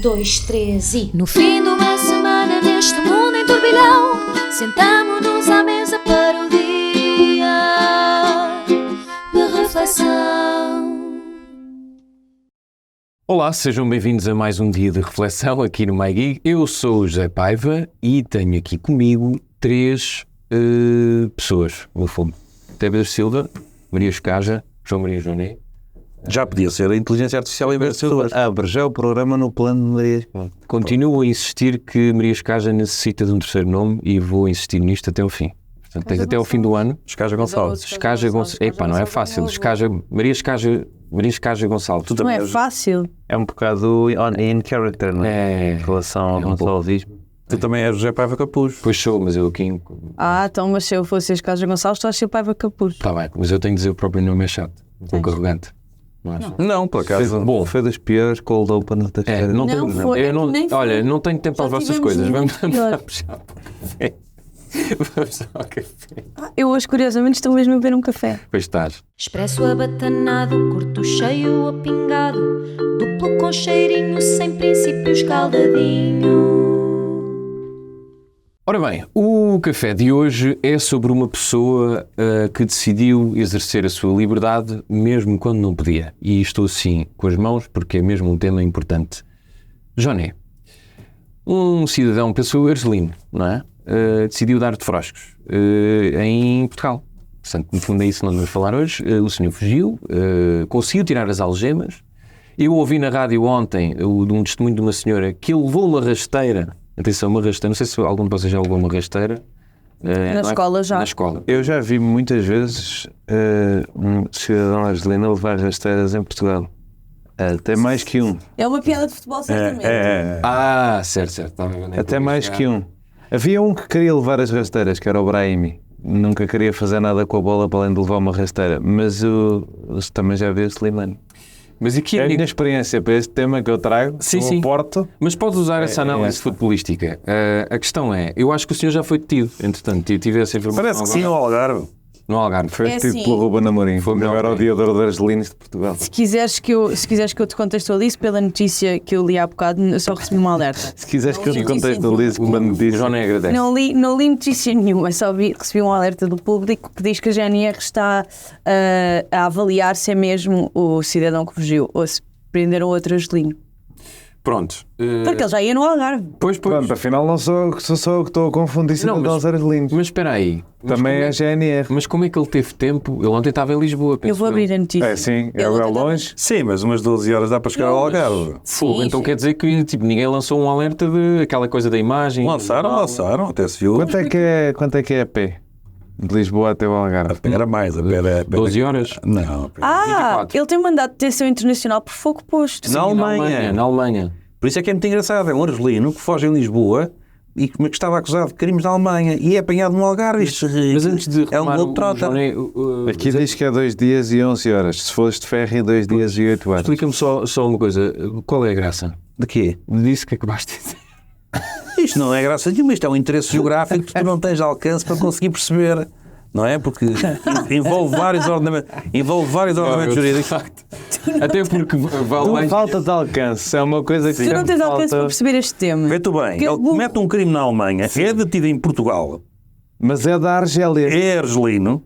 dois, três e... No fim de uma semana neste mundo em turbilhão, sentamo-nos à mesa para o dia de reflexão. Olá, sejam bem-vindos a mais um dia de reflexão aqui no MyGig. Eu sou o José Paiva e tenho aqui comigo três pessoas, no fundo. Tébeda Silva, Maria Escaja, João Maria Joné. Já podia ser a inteligência artificial em vez de pessoas. Já o programa no plano de Maria. Continuo a insistir que Maria Escaja necessita de um terceiro nome e vou insistir nisto até o fim. Portanto, tens até ao fim do ano. Escaja Gonçalves. Escaja Gonçalves. Epá, não é fácil. Maria Escaja Gonçalves. Não é fácil. É um bocado in character, não é? Em relação ao gonçalvismo. Tu também és José Paiva Capuz. Pois sou, mas eu aqui... Então, mas se eu fosse a Escaja Gonçalves, tu achas que o Paiva Capuz. Está bem, mas eu tenho de dizer o próprio nome é chato. Um pouco arrogante. Não, por acaso. Bom, foi das piores cold open da É, não tenho, Não foi, eu não, nem foi. olha, não tenho tempo para as Já vossas tivemos coisas. Vamos pior. puxar para o café. Vamos ao café. Eu hoje, curiosamente, estou mesmo a beber um café. Pois estás. Expresso abatanado, curto cheio ou pingado, duplo com cheirinho, sem princípio escaldadinho. Ora bem, o café de hoje é sobre uma pessoa que decidiu exercer a sua liberdade mesmo quando não podia. E estou assim com as mãos porque é mesmo um tema importante. Joné, um cidadão, pensou argelino, não é? Decidiu dar de froscos em Portugal. Portanto, no fundo é isso que nós vamos falar hoje. O senhor fugiu, conseguiu tirar as algemas. Eu ouvi na rádio ontem um testemunho de uma senhora que ele levou uma rasteira. Atenção, uma rasteira. Não sei se algum de vocês já levou uma rasteira. Na escola já. Na escola. Eu já vi muitas vezes um cidadão argelino levar rasteiras em Portugal. Até mais que um. É uma piada de futebol, certamente. Ah, certo. Até mais que um. Havia um que queria levar as rasteiras, que era o Brahimi. Nunca queria fazer nada com a bola para além de levar uma rasteira. Mas eu também já vi o Slimane. Mas aqui É a minha experiência para este tema que eu trago. Sim. Porto. Mas podes usar essa análise futebolística. A questão é, eu acho que o senhor já foi detido, entretanto, tive essa informação. Parece que sim, no Algarve. No Algarve. Foi É detido assim. pelo Ruben Amorim. Foi o melhor odiador de argelinos de Portugal. Se quiseres que eu te contextualize pela notícia que eu li há bocado, eu só recebi uma alerta. Se quiseres que eu te Não, contextualize uma notícia. Joné agradece. Não li notícia nenhuma, só recebi um alerta do público que diz que a GNR está a avaliar se é mesmo o cidadão que fugiu ou se prenderam outro argelino. Pronto. Porque ele já ia no Algarve. Pois. Pronto, afinal não sou só eu que estou a confundir cidadãos argelinos. Mas espera aí. Também é a GNR. Mas como é que ele teve tempo? Ele ontem estava em Lisboa, penso Eu vou abrir a notícia. É sim, é Ele longe. Sim, mas umas 12 horas dá para chegar ao Algarve. Fogo. Então sim. quer dizer que ninguém lançou um alerta de aquela coisa da imagem? Lançaram, até se viu. Quanto é que é a pé? De Lisboa até o Algarve. Era mais, a pera. 12 horas? Não, pera. 24. Ele tem mandado de detenção internacional por fogo posto. Na Alemanha. Na Alemanha. Por isso é que é muito engraçado. É um argelino que foge em Lisboa e que estava acusado de crimes na Alemanha e é apanhado no Algarve. Mas antes de é um retomar globetrotter. Joné, Aqui diz que é 2 dias e 11 horas. Se fores de ferro, 2 dias e 8 horas. explica-me só uma coisa. Qual é a graça? De quê? Disse que acabaste de dizer. Isto não é graça nenhuma. Isto é um interesse geográfico que tu não tens alcance para conseguir perceber. Não é? Porque envolve vários ordenamentos jurídicos. Até porque vale mais... Falta de alcance. É uma coisa que Tu não tens alcance para falta. perceber este tema. Vê-te bem, Que ele comete um crime na Alemanha, é detido em Portugal, Mas é da Argélia, é argelino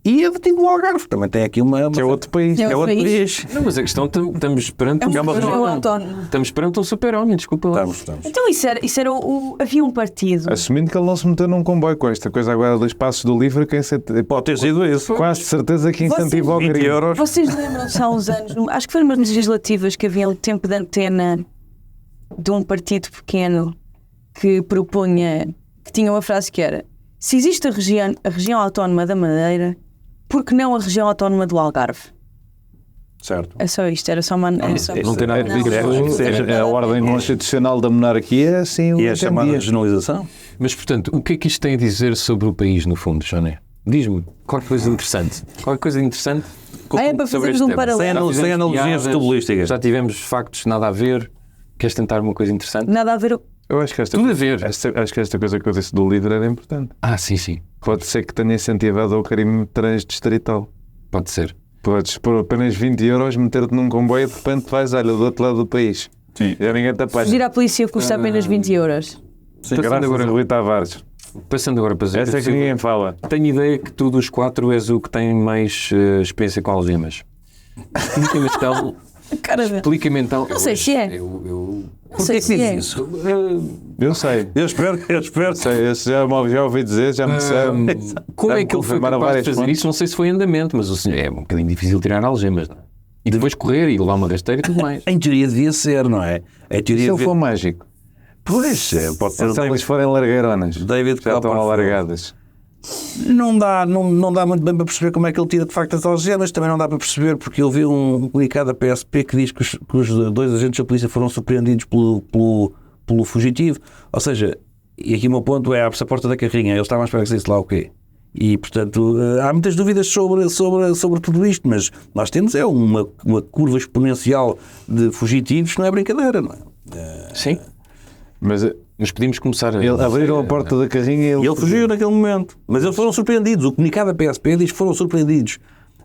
e é detido no Algarve. Também tem aqui uma que é outro país. É é outro país. Não, mas a questão, estamos perante É um uma super-homem região. autónomo. Estamos perante um super-homem, desculpa lá. Estamos. Então isso era havia um partido. Assumindo que ele não se meteu num comboio com esta coisa agora dos passos do livro, Pode ter sido isso. quase de certeza que incentiva o 20 crime. euros. Vocês lembram-se há uns anos, acho que foram umas legislativas que havia um tempo de antena de um partido pequeno que propunha, que tinha uma frase que era: se existe a região autónoma da Madeira, por que não a região autónoma do Algarve? Certo. É só isto, era só uma... Não tem nada a ver. A ordem constitucional da monarquia, assim o E é chamada entendia. regionalização. Mas, portanto, o que é que isto tem a dizer sobre o país, no fundo, Joné? Diz-me, qualquer coisa interessante. Qualquer coisa interessante é para sobre fazermos este um tema. paralelo. Sem analogias piadas, futebolísticas. Já tivemos factos nada a ver. Queres tentar uma coisa interessante? Nada a ver... Eu acho que Tudo a ver. acho que esta coisa que eu disse do livro era importante. Ah, sim. Pode ser que tenha incentivado o crime transdistrital. Pode ser. Podes por apenas 20 euros meter-te num comboio e de repente vais, olha, do outro lado do país. Sim, já ninguém te apanha. Fugir à polícia custa apenas 20 euros. Sim, Graças a Rui Tavares. Passando agora para Essa é que ninguém fala. tenho ideia que tu dos 4 és o que tem mais experiência com algemas. Explica-me então. Caramba. Explica-me então. Não sei se é. Eu Não sei se é. isso? Eu sei. Eu espero. Sei, esse já ouvi dizer, já me disseram. como é Já que ele foi confirmaram capaz de várias fazer fontes. isso? Não sei se foi em andamento, mas o senhor é um bocadinho difícil tirar algemas, não é? E depois correr e levar uma rasteira e tudo mais. Em teoria devia ser, não é? Em Se teoria ele for mágico, Pois, pode ser o se elas forem largueironas, David já estão Copperfield. alargadas. Não dá muito bem para perceber como é que ele tira de facto as algemas, também não dá para perceber porque eu vi um comunicado da PSP que diz que os 2 agentes da polícia foram surpreendidos pelo fugitivo, ou seja, e aqui o meu ponto é, abre-se a porta da carrinha, eles estavam à espera que saísse lá o quê? E, portanto, há muitas dúvidas sobre tudo isto, mas nós temos uma curva exponencial de fugitivos que não é brincadeira, não é? Sim. Mas Mas podíamos começar a. abriram a porta da carrinha e E ele fugiu naquele momento, mas eles foram surpreendidos. O comunicado da PSP diz que foram surpreendidos.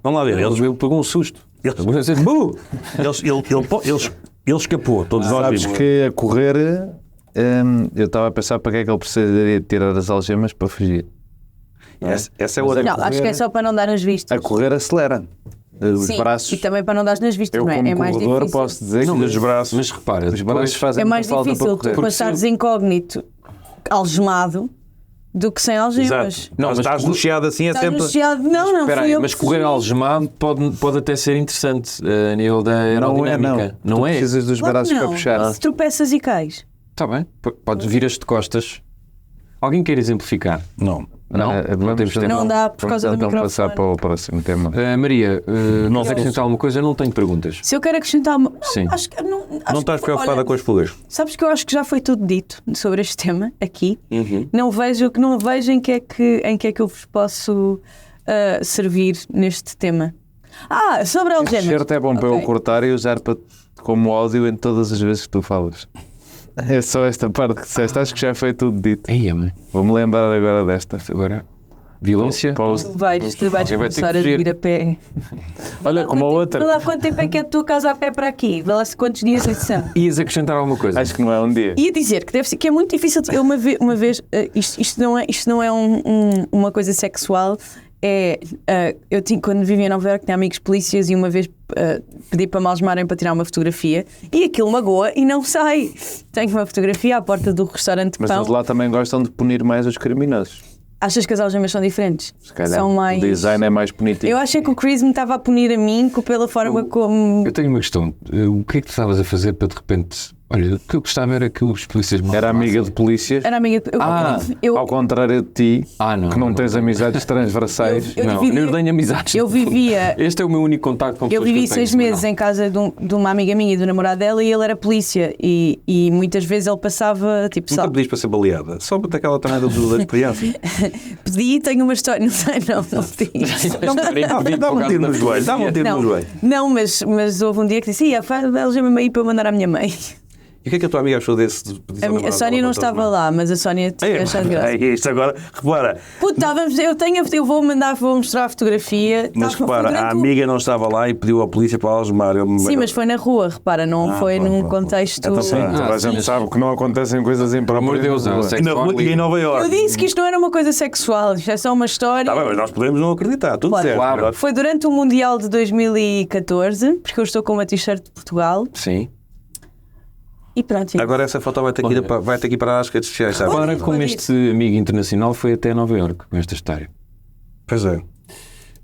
Vamos lá ver, Ele pegou um susto. Ele escapou, todos nós Sabes vimos. que a correr, eu estava a pensar para que é que ele precisaria tirar as algemas para fugir. Essa é outra. Não, acho que é só para não dar nas vistas. A correr acelera. Os Sim, braços. e também para não dar nas vistas, Eu, não é? como É mais corredor, difícil. posso dizer que Os braços. Mas repara, os braços fazem É mais muita falta difícil para tu correr. passares incógnito, algemado, do que sem algemas. Exato. Não, Mas mas estás correr- no chiado assim é Estás sempre. no chiado. Não, Espera fui aí, eu mas que correr fugi. algemado pode até ser interessante a nível da Não é, aerodinâmica. não. Tu precisas dos Claro braços que para não. puxar. Se tropeças e cais. Está bem, podes viras de costas. Alguém quer exemplificar? Não. Não? Não temos tempo. Não dá por causa do Então microfone. passar para o próximo tema. Maria, não sei acrescentar alguma coisa? Eu não tenho perguntas. Se eu quero acrescentar uma... Sim. Acho que não, acho Não estás que- preocupada olha, com as fugas. Sabes que eu acho que já foi tudo dito sobre este tema aqui. Uhum. Não vejo em que é que eu vos posso servir neste tema. Sobre Este algemas. certo é bom para eu Ok. cortar e usar como áudio em todas as vezes que tu falas. É só esta parte que disseste. Acho que já foi tudo dito. Aí, mãe. Vou-me lembrar agora desta. Agora, violência. Tu vais Alguém vai ter começar que a fugir. vir a pé. Olha, como a Não outra. dá quanto tempo é que é a tua casa a pé para aqui? Vê lá se quantos dias é que são. Ias acrescentar alguma coisa? Acho que não é um dia. Ia dizer que deve ser que é muito difícil. Eu uma vez isto não é uma coisa sexual. Eu tinha, quando vivia em Nova Iorque, tinha amigos polícias e uma vez pedi para me algemarem para tirar uma fotografia e aquilo magoa e não sai. Tenho uma fotografia à porta do restaurante Mas Pão. eles lá também gostam de punir mais os criminosos. Achas que as algemas são diferentes? Se calhar São mais... o design é mais bonitinho. Eu achei que o Chris me estava a punir a mim pela forma como... Eu tenho uma questão. O que é que tu estavas a fazer para de repente. Olha, o que eu gostava era que os polícias me Era amiga de polícias, Era amiga... ao contrário de ti, não, que não tens amizades transversais. Eu não, vivia- eu tenho amizades. Eu vivia... Este é o meu único contacto com Eu pessoas vivi que tenho, 6 meses em casa de uma amiga minha e do namorado dela e ele era polícia e muitas vezes ele passava tipo Nunca pediste para ser baleada. Só para aquela tornada da experiência. pedi, tenho uma história, não sei, não pedi. Dá-me um tiro no joelho. Dá-me um tiro no joelho. Não, mas houve um dia que disse, algema-me aí para eu mandar à minha mãe. E o que é que a tua amiga achou desse? A Sónia não estava lá, mas a Sónia achou de graça. Isto agora, repara, Puta, eu vou mostrar a fotografia. mas Foi repara, durante a o- amiga não estava lá e pediu à polícia para algemar. Sim, mas foi na rua, repara, não foi num contexto... Então, sim. Toda a gente sabe que não acontecem coisas Pelo amor de Deus, improváveis. sexo Na rua e em Nova Eu Iorque. disse que isto não era uma coisa sexual, isto é só uma história. Tá bem, mas nós podemos não acreditar, tudo Claro. certo. Claro. Foi durante o Mundial de 2014, porque eu estou com uma t-shirt de Portugal Sim. e pronto. Agora essa foto vai ter que ir para as redes sociais, sabe? Repara Pode como ir. este amigo internacional foi até Nova Iorque com esta história. Pois é.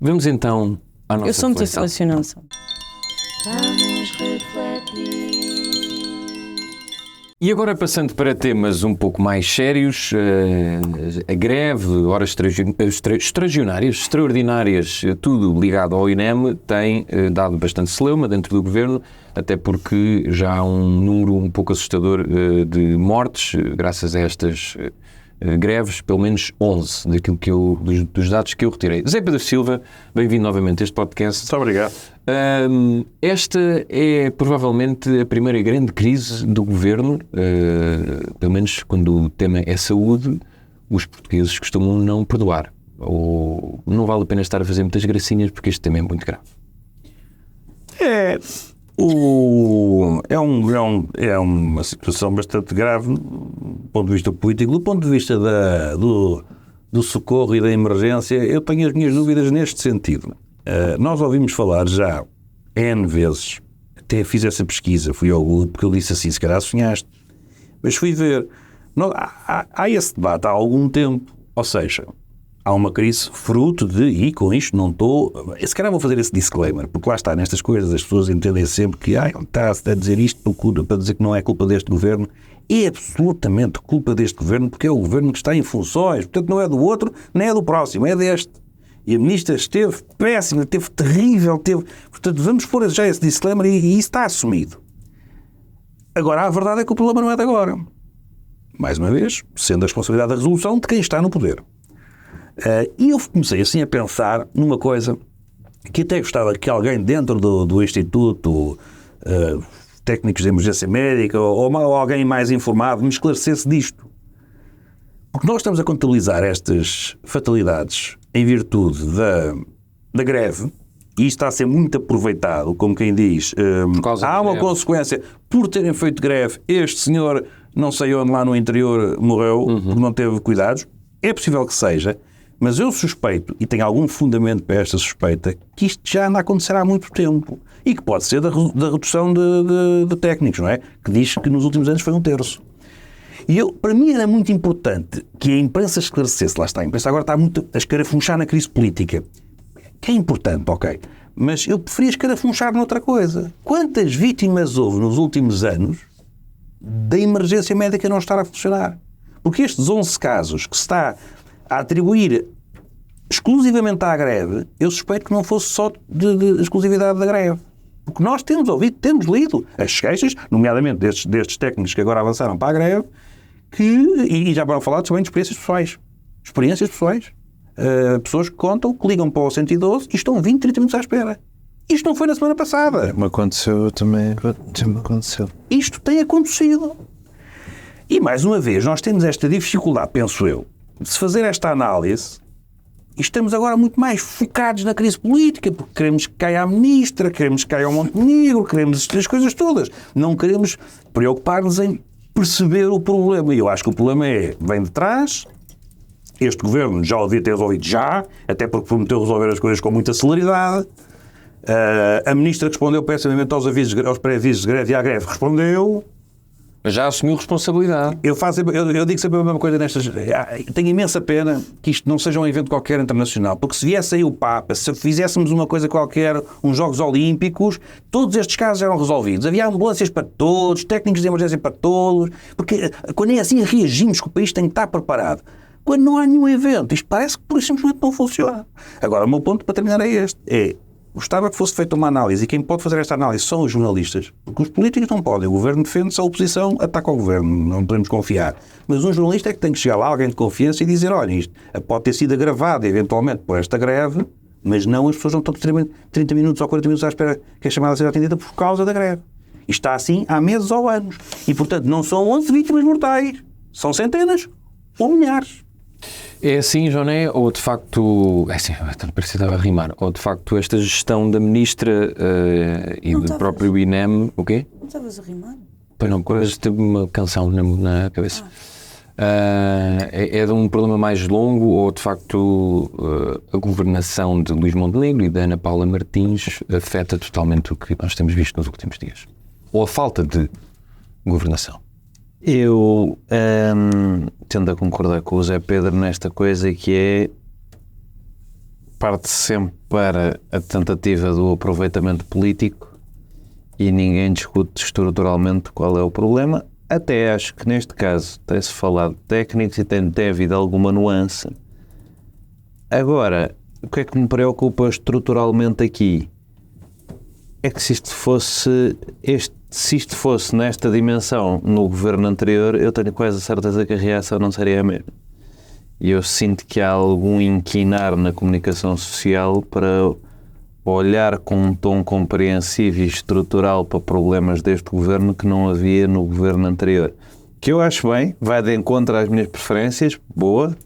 Vamos então à nossa Eu sou muito reflexão. relacional. só. Vamos refletir. E agora passando para temas um pouco mais sérios, a greve, horas extraordinárias, tudo ligado ao INEM, tem dado bastante celeuma dentro do governo, até porque já há um número um pouco assustador de mortes, graças a estas greves, pelo menos 11, dos dados que eu retirei. Zé Pedro Silva, bem-vindo novamente a este podcast. Muito obrigado. Esta é provavelmente a primeira grande crise do governo, pelo menos quando o tema é saúde, os portugueses costumam não perdoar. Ou não vale a pena estar a fazer muitas gracinhas porque este tema é muito grave. É uma situação bastante grave do ponto de vista político. Do ponto de vista do socorro e da emergência, eu tenho as minhas dúvidas neste sentido. Nós ouvimos falar já N vezes, até fiz essa pesquisa, fui ao Google, porque eu disse assim, se calhar sonhaste, mas fui ver. Há esse debate há algum tempo, ou seja, há uma crise fruto de, e com isto não estou... Se calhar vou fazer esse disclaimer, porque lá está, nestas coisas as pessoas entendem sempre que está-se a dizer isto para dizer que não é culpa deste governo. É absolutamente culpa deste governo, porque é o governo que está em funções, portanto não é do outro, nem é do próximo, é deste. E a ministra esteve péssima, esteve terrível, portanto vamos pôr já esse disclaimer e isso está assumido. Agora, a verdade é que o problema não é de agora. Mais uma vez, sendo a responsabilidade da resolução de quem está no poder. E eu comecei assim a pensar numa coisa que até gostava que alguém dentro do Instituto Técnicos de Emergência Médica ou alguém mais informado me esclarecesse disto. Porque nós estamos a contabilizar estas fatalidades em virtude da greve e isto está a ser muito aproveitado, como quem diz, há uma consequência por terem feito greve, este senhor não sei onde lá no interior morreu porque não teve cuidados. É possível que seja. Mas eu suspeito, e tenho algum fundamento para esta suspeita, que isto já anda a acontecer há muito tempo. E que pode ser da redução de técnicos, não é? Que diz que nos últimos anos foi 1/3. E para mim era muito importante que a imprensa esclarecesse. Lá está, a imprensa agora está muito a escarafunchar na crise política. Que é importante, ok. Mas eu preferia escarafunchar noutra coisa. Quantas vítimas houve nos últimos anos da emergência médica não estar a funcionar? Porque estes 11 casos que se está a atribuir exclusivamente à greve, eu suspeito que não fosse só de exclusividade da greve. Porque nós temos ouvido, temos lido as queixas, nomeadamente destes técnicos que agora avançaram para a greve, e já foram falar também de experiências pessoais. Experiências pessoais. Pessoas que contam, que ligam para o 112 e estão 20, 30 minutos à espera. Isto não foi na semana passada. Me aconteceu também. Já me aconteceu. Isto tem acontecido. E mais uma vez, nós temos esta dificuldade, penso eu, de se fazer esta análise, e estamos agora muito mais focados na crise política, porque queremos que caia a ministra, queremos que caia o Montenegro, queremos estas coisas todas. Não queremos preocupar-nos em perceber o problema. E eu acho que o problema vem de trás. Este governo já o devia ter resolvido já, até porque prometeu resolver as coisas com muita celeridade. A ministra respondeu pessimamente aos pré-avisos de greve e à greve respondeu. Já assumiu responsabilidade. Eu digo sempre a mesma coisa nestas... Tenho imensa pena que isto não seja um evento qualquer internacional, porque se viesse aí o Papa, se fizéssemos uma coisa qualquer, uns Jogos Olímpicos, todos estes casos eram resolvidos. Havia ambulâncias para todos, técnicos de emergência para todos, porque quando é assim reagimos que o país tem que estar preparado. Quando não há nenhum evento, isto parece que por isso simplesmente não funciona. Agora, o meu ponto para terminar é este. Gostava que fosse feita uma análise, e quem pode fazer esta análise são os jornalistas, porque os políticos não podem. O governo defende-se, a oposição ataca o governo, não podemos confiar. Mas um jornalista é que tem que chegar lá, alguém de confiança, e dizer, olha, isto pode ter sido agravado eventualmente por esta greve, mas não, as pessoas não estão 30 minutos ou 40 minutos à espera que a chamada seja atendida por causa da greve. Isto está assim há meses ou anos. E, portanto, não são 11 vítimas mortais, são centenas ou milhares. É assim, Joné, ou de facto, é assim, parece que estava a rimar, ou de facto esta gestão da ministra e do próprio INEM, o quê? Não estavas a rimar? Pois não, mas teve uma canção na cabeça. É de um problema mais longo, ou de facto a governação de Luís Montenegro e da Ana Paula Martins afeta totalmente o que nós temos visto nos últimos dias? Ou a falta de governação? Eu tendo a concordar com o Zé Pedro nesta coisa, que é parte sempre para a tentativa do aproveitamento político e ninguém discute estruturalmente qual é o problema. Até acho que neste caso tem-se falado de técnicos e tem havido alguma nuance. Agora, o que é que me preocupa estruturalmente aqui é que se isto fosse nesta dimensão no governo anterior, eu tenho quase a certeza que a reação não seria a mesma. E eu sinto que há algum inquinar na comunicação social para olhar com um tom compreensivo e estrutural para problemas deste governo que não havia no governo anterior. Que eu acho bem, vai de encontro às minhas preferências, boa,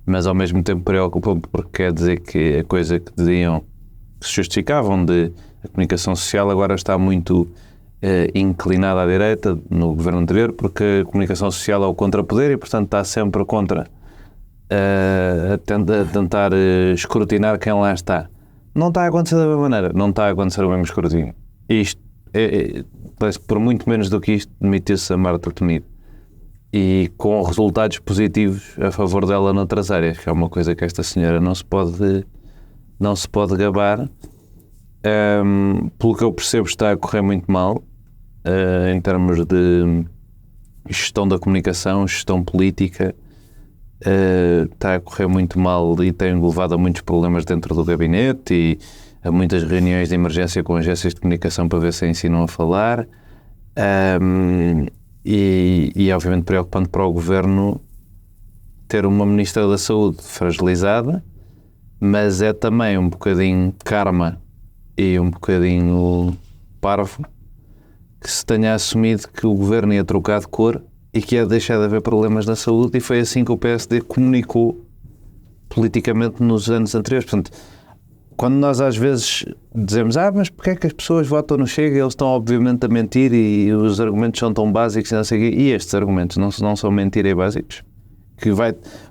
mas ao mesmo tempo preocupa-me porque quer dizer que a coisa que diziam, que se justificavam de A comunicação social agora está muito inclinada à direita no governo anterior, porque a comunicação social é o contrapoder e, portanto, está sempre contra a tentar escrutinar quem lá está. Não está a acontecer da mesma maneira, não está a acontecer o mesmo escrutínio. Isto, parece que por muito menos do que isto, demitiu-se a Marta Temido. E com resultados positivos a favor dela noutras áreas, que é uma coisa que esta senhora não se pode gabar. Pelo que eu percebo, está a correr muito mal em termos de gestão da comunicação, gestão política. Está a correr muito mal e tem levado a muitos problemas dentro do gabinete e a muitas reuniões de emergência com agências de comunicação para ver se a ensinam a falar. E obviamente preocupante para o governo ter uma Ministra da Saúde fragilizada, mas é também um bocadinho karma e um bocadinho parvo que se tenha assumido que o governo ia trocar de cor e que ia deixar de haver problemas na saúde, e foi assim que o PSD comunicou politicamente nos anos anteriores. Portanto, quando nós às vezes dizemos mas porque é que as pessoas votam no Chega? Eles estão obviamente a mentir e os argumentos são tão básicos e não sei o quê. E estes argumentos não são mentira e básicos?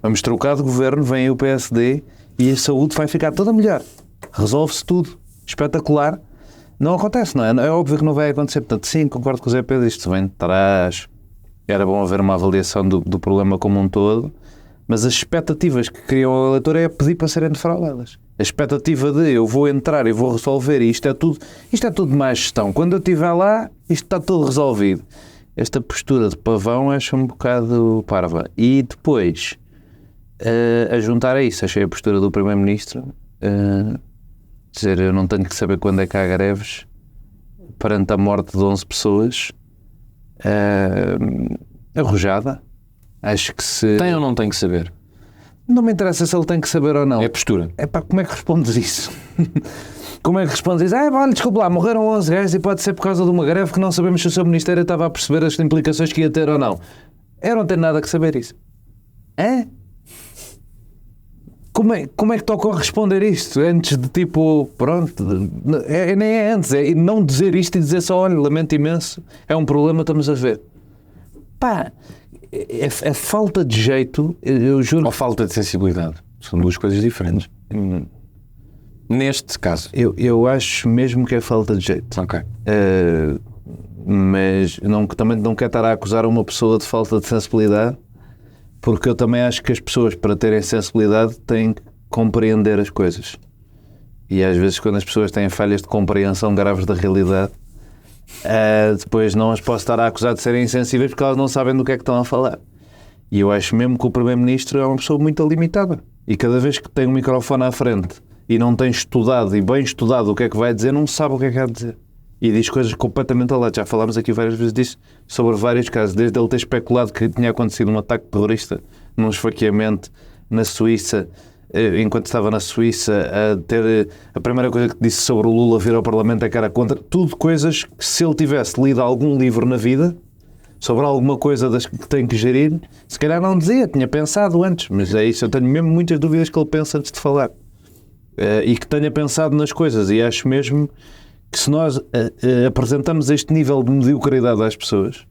Vamos trocar de governo, vem o PSD e a saúde vai ficar toda melhor. Resolve-se tudo. Espetacular. Não acontece, não é? É óbvio que não vai acontecer. Portanto, sim, concordo com o Zé Pedro, isto vem de trás. Era bom haver uma avaliação do problema como um todo, mas as expectativas que criam ao eleitor é pedir para serem defraudadas. A expectativa de eu vou entrar e vou resolver, e isto é tudo má gestão. Quando eu estiver lá, isto está tudo resolvido. Esta postura de pavão acho um bocado parva. E depois, a juntar a isso, achei a postura do Primeiro-Ministro, dizer eu não tenho que saber quando é que há greves, perante a morte de 11 pessoas, arrojada. Acho que se... Tem ou não tem que saber? Não me interessa se ele tem que saber ou não. É postura. Como é que respondes isso? Como é que respondes isso? Olha, desculpa lá, morreram 11 gajos e pode ser por causa de uma greve que não sabemos se o seu Ministério estava a perceber as implicações que ia ter ou não. Eu não tenho nada que saber isso. Como é que te ocorre responder isto? Antes de pronto, nem é antes, é não dizer isto e dizer só, olha, lamento imenso, é um problema, estamos a ver. É falta de jeito, eu juro. Ou falta de sensibilidade. São duas coisas diferentes. Neste caso. Eu acho mesmo que é falta de jeito. Ok. Mas também não quero estar a acusar uma pessoa de falta de sensibilidade, porque eu também acho que as pessoas, para terem sensibilidade, têm que compreender as coisas. E às vezes, quando as pessoas têm falhas de compreensão graves da realidade, depois não as posso estar a acusar de serem insensíveis porque elas não sabem do que é que estão a falar. E eu acho mesmo que o Primeiro-Ministro é uma pessoa muito limitada. E cada vez que tem um microfone à frente e não tem estudado e bem estudado o que é que vai dizer, não sabe o que é que há de dizer. E diz coisas completamente ao lado. Já falámos aqui várias vezes disso, sobre vários casos, desde ele ter especulado que tinha acontecido um ataque terrorista num esfaqueamento na Suíça, enquanto estava na Suíça, a primeira coisa que disse sobre o Lula vir ao Parlamento é que era contra. Tudo coisas que, se ele tivesse lido algum livro na vida sobre alguma coisa das que tem que gerir, se calhar não dizia, tinha pensado antes. Mas é isso, eu tenho mesmo muitas dúvidas que ele pensa antes de falar. E que tenha pensado nas coisas. E acho mesmo que se nós apresentamos este nível de mediocridade às pessoas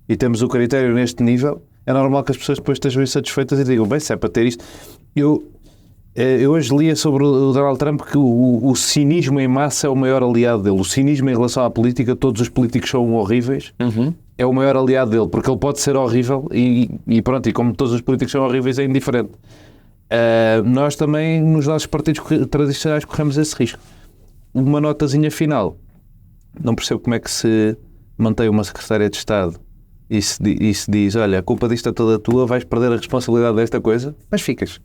e temos o critério neste nível, é normal que as pessoas depois estejam insatisfeitas e digam, bem, se é para ter isto... Eu hoje lia sobre o Donald Trump que o cinismo em massa é o maior aliado dele. O cinismo em relação à política, todos os políticos são horríveis, é o maior aliado dele, porque ele pode ser horrível e pronto, e como todos os políticos são horríveis, é indiferente. Nós também, nos nossos partidos tradicionais, corremos esse risco. Uma notazinha final. Não percebo como é que se mantém uma secretária de Estado e se diz, olha, a culpa disto é toda tua, vais perder a responsabilidade desta coisa, mas ficas.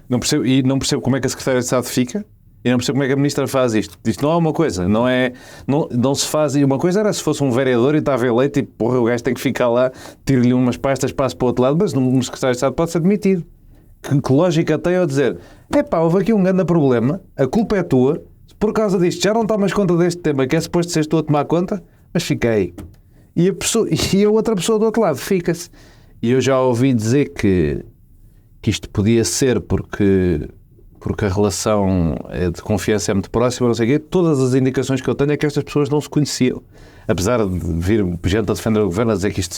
Não percebo como é que a secretária de Estado fica e não percebo como é que a ministra faz isto. Isto não é uma coisa, não se faz. E uma coisa era se fosse um vereador e estava eleito e porra, o gajo tem que ficar lá, tire-lhe umas pastas, passe para o outro lado, mas um secretário de Estado pode ser demitido. Que lógica tem eu dizer, houve aqui um grande problema, a culpa é tua, por causa disto já não tomas conta deste tema, que é suposto seres tu a tomar conta, mas fiquei. E a outra pessoa do outro lado fica-se. E eu já ouvi dizer que isto podia ser porque porque a relação de confiança é muito próxima, não sei o quê. Todas as indicações que eu tenho é que estas pessoas não se conheciam. Apesar de vir gente a defender o governo, a dizer que isto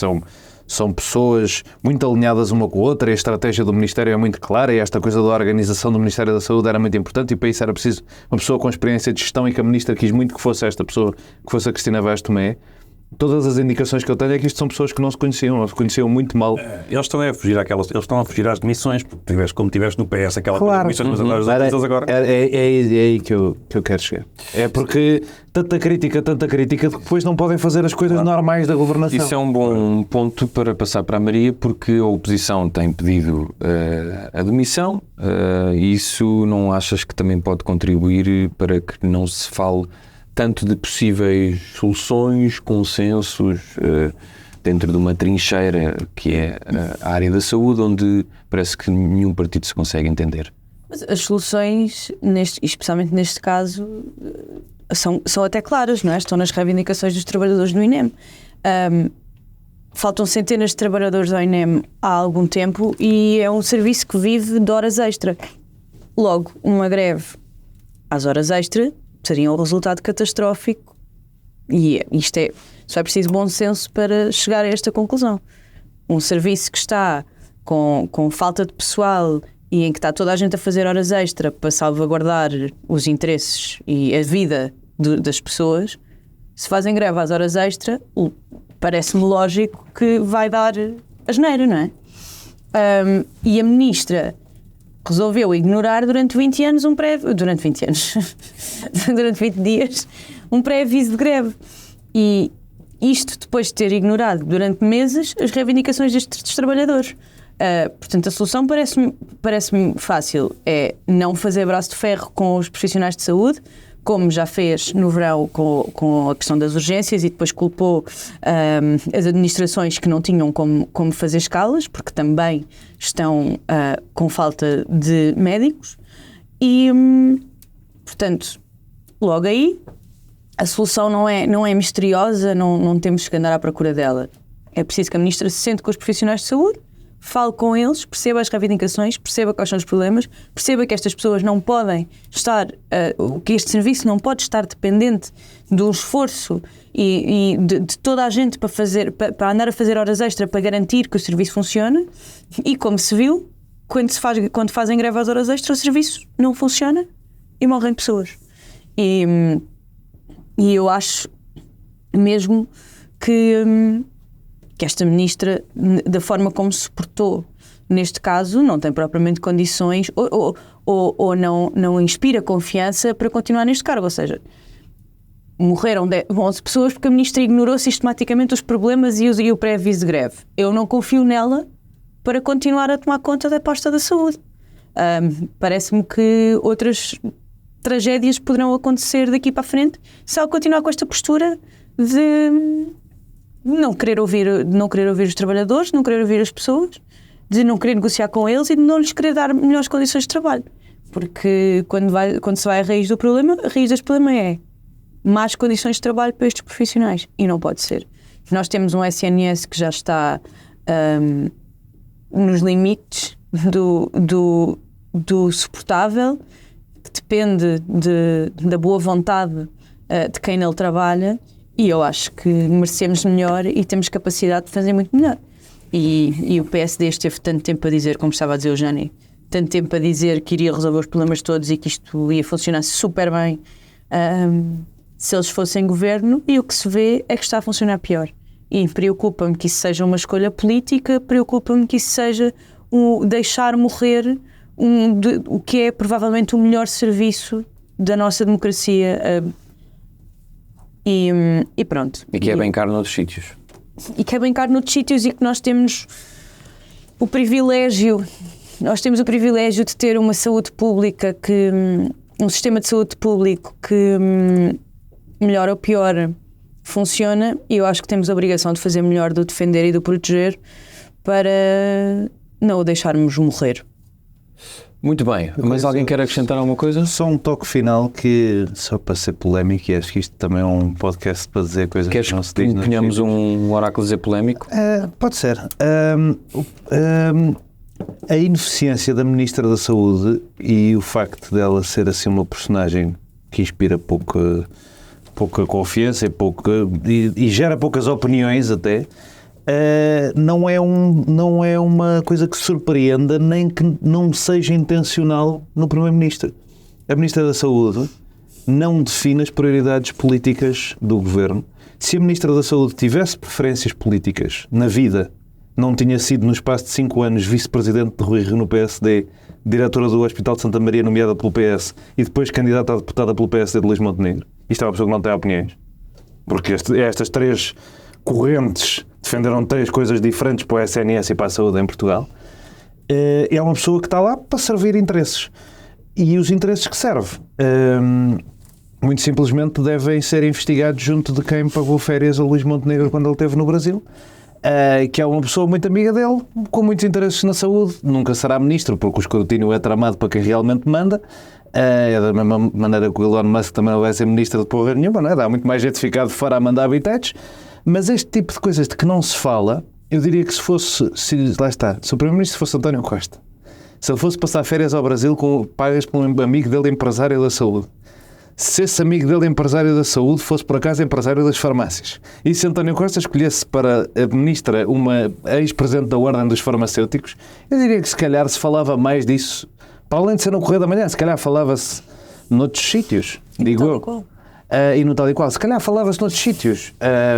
são pessoas muito alinhadas uma com a outra, e a estratégia do Ministério é muito clara, e esta coisa da organização do Ministério da Saúde era muito importante, e para isso era preciso uma pessoa com experiência de gestão, e que a Ministra quis muito que fosse esta pessoa, que fosse a Cristina Vaz Tomé. Todas as indicações que eu tenho é que isto são pessoas que não se conheciam muito mal. Eles estão a fugir às demissões, porque como tiveste no PS aquela demissões, mas agora... É aí que eu quero chegar. É porque tanta crítica, que depois não podem fazer as coisas normais da governação. Isso é um bom ponto para passar para a Maria, porque a oposição tem pedido a demissão, e isso não achas que também pode contribuir para que não se fale tanto de possíveis soluções, consensos, dentro de uma trincheira que é a área da saúde, onde parece que nenhum partido se consegue entender? Mas as soluções, especialmente neste caso, são até claras, não é? Estão nas reivindicações dos trabalhadores do INEM. Faltam centenas de trabalhadores ao INEM há algum tempo e é um serviço que vive de horas extra. Logo, uma greve às horas extra seria um resultado catastrófico, e só é preciso bom senso para chegar a esta conclusão. Um serviço que está com falta de pessoal e em que está toda a gente a fazer horas extra para salvaguardar os interesses e a vida das pessoas, se fazem greve às horas extra, parece-me lógico que vai dar asneira, não é? E a ministra resolveu ignorar durante 20 anos durante 20 dias um pré-aviso de greve. E isto depois de ter ignorado durante meses as reivindicações destes trabalhadores. Portanto, a solução parece-me fácil. É não fazer braço de ferro com os profissionais de saúde, como já fez no verão com a questão das urgências, e depois culpou as administrações que não tinham como fazer escalas, porque também estão com falta de médicos. E, portanto, logo aí, a solução não é misteriosa, não temos que andar à procura dela. É preciso que a ministra se sente com os profissionais de saúde, fale com eles, perceba as reivindicações, perceba quais são os problemas, perceba que estas pessoas não podem estar, que este serviço não pode estar dependente do esforço e de toda a gente para andar a fazer horas extra para garantir que o serviço funcione. E como se viu, quando fazem greve às horas extra, o serviço não funciona e morrem pessoas. E eu acho mesmo que esta ministra, da forma como se portou neste caso, não tem propriamente condições ou não inspira confiança para continuar neste cargo. Ou seja, morreram 11 pessoas porque a ministra ignorou sistematicamente os problemas e o pré-aviso de greve. Eu não confio nela para continuar a tomar conta da pasta da saúde. Parece-me que outras tragédias poderão acontecer daqui para a frente se ela continuar com esta postura de não querer ouvir os trabalhadores, não querer ouvir as pessoas, de não querer negociar com eles e de não lhes querer dar melhores condições de trabalho. Porque quando se vai à raiz do problema, a raiz deste problema é más condições de trabalho para estes profissionais. E não pode ser. Nós temos um SNS que já está nos limites do suportável, que depende da boa vontade de quem nele trabalha. E eu acho que merecemos melhor e temos capacidade de fazer muito melhor. E o PSD esteve tanto tempo a dizer, como estava a dizer o Jani, tanto tempo a dizer que iria resolver os problemas todos e que isto ia funcionar super bem se eles fossem governo, e o que se vê é que está a funcionar pior. E preocupa-me que isso seja uma escolha política, preocupa-me que isso seja deixar morrer o que é provavelmente o melhor serviço da nossa democracia. E pronto. E que é bem caro noutros sítios. E que é bem caro noutros sítios, e que nós temos o privilégio de ter uma saúde pública, um sistema de saúde público que, melhor ou pior, funciona, e eu acho que temos a obrigação de fazer melhor, de o defender e de o proteger, para não o deixarmos morrer. Muito bem, mas alguém quer acrescentar alguma coisa? Só um toque final, que só para ser polémico, e acho que isto também é um podcast para dizer coisas que não se diz. Queres que ponhamos um oráculo dizer polémico? Pode ser. A ineficiência da Ministra da Saúde e o facto dela ser assim uma personagem que inspira pouca confiança e gera poucas opiniões até, não é uma coisa que surpreenda nem que não seja intencional no Primeiro-Ministro. A Ministra da Saúde não define as prioridades políticas do Governo. Se a Ministra da Saúde tivesse preferências políticas na vida, não tinha sido no espaço de 5 anos vice-presidente de Rui Rio no PSD, diretora do Hospital de Santa Maria nomeada pelo PS e depois candidata a deputada pelo PSD de Luís Montenegro. Isto é uma pessoa que não tem opiniões. Porque estas 3 correntes defenderam 3 coisas diferentes para o SNS e para a saúde em Portugal. É uma pessoa que está lá para servir interesses. E os interesses que serve, muito simplesmente, devem ser investigados junto de quem pagou férias a Luís Montenegro quando ele esteve no Brasil. Que é uma pessoa muito amiga dele, com muitos interesses na saúde, nunca será ministro, porque o escrutínio é tramado para quem realmente manda. É da mesma maneira que o Elon Musk também não vai ser ministro de porra nenhuma, não é? Dá muito mais gente ficado fora a mandar habitats. Mas este tipo de coisas de que não se fala, eu diria que se o Primeiro-Ministro fosse António Costa, se ele fosse passar férias ao Brasil pagas por um amigo dele empresário da saúde, se esse amigo dele, empresário da saúde, fosse por acaso empresário das farmácias, e se António Costa escolhesse para a ministra uma ex-presidente da Ordem dos Farmacêuticos, eu diria que se calhar se falava mais disso, para além de ser no Correio da Manhã, se calhar falava-se noutros sítios, digo eu. E no tal e qual. Se calhar falava-se noutros sítios,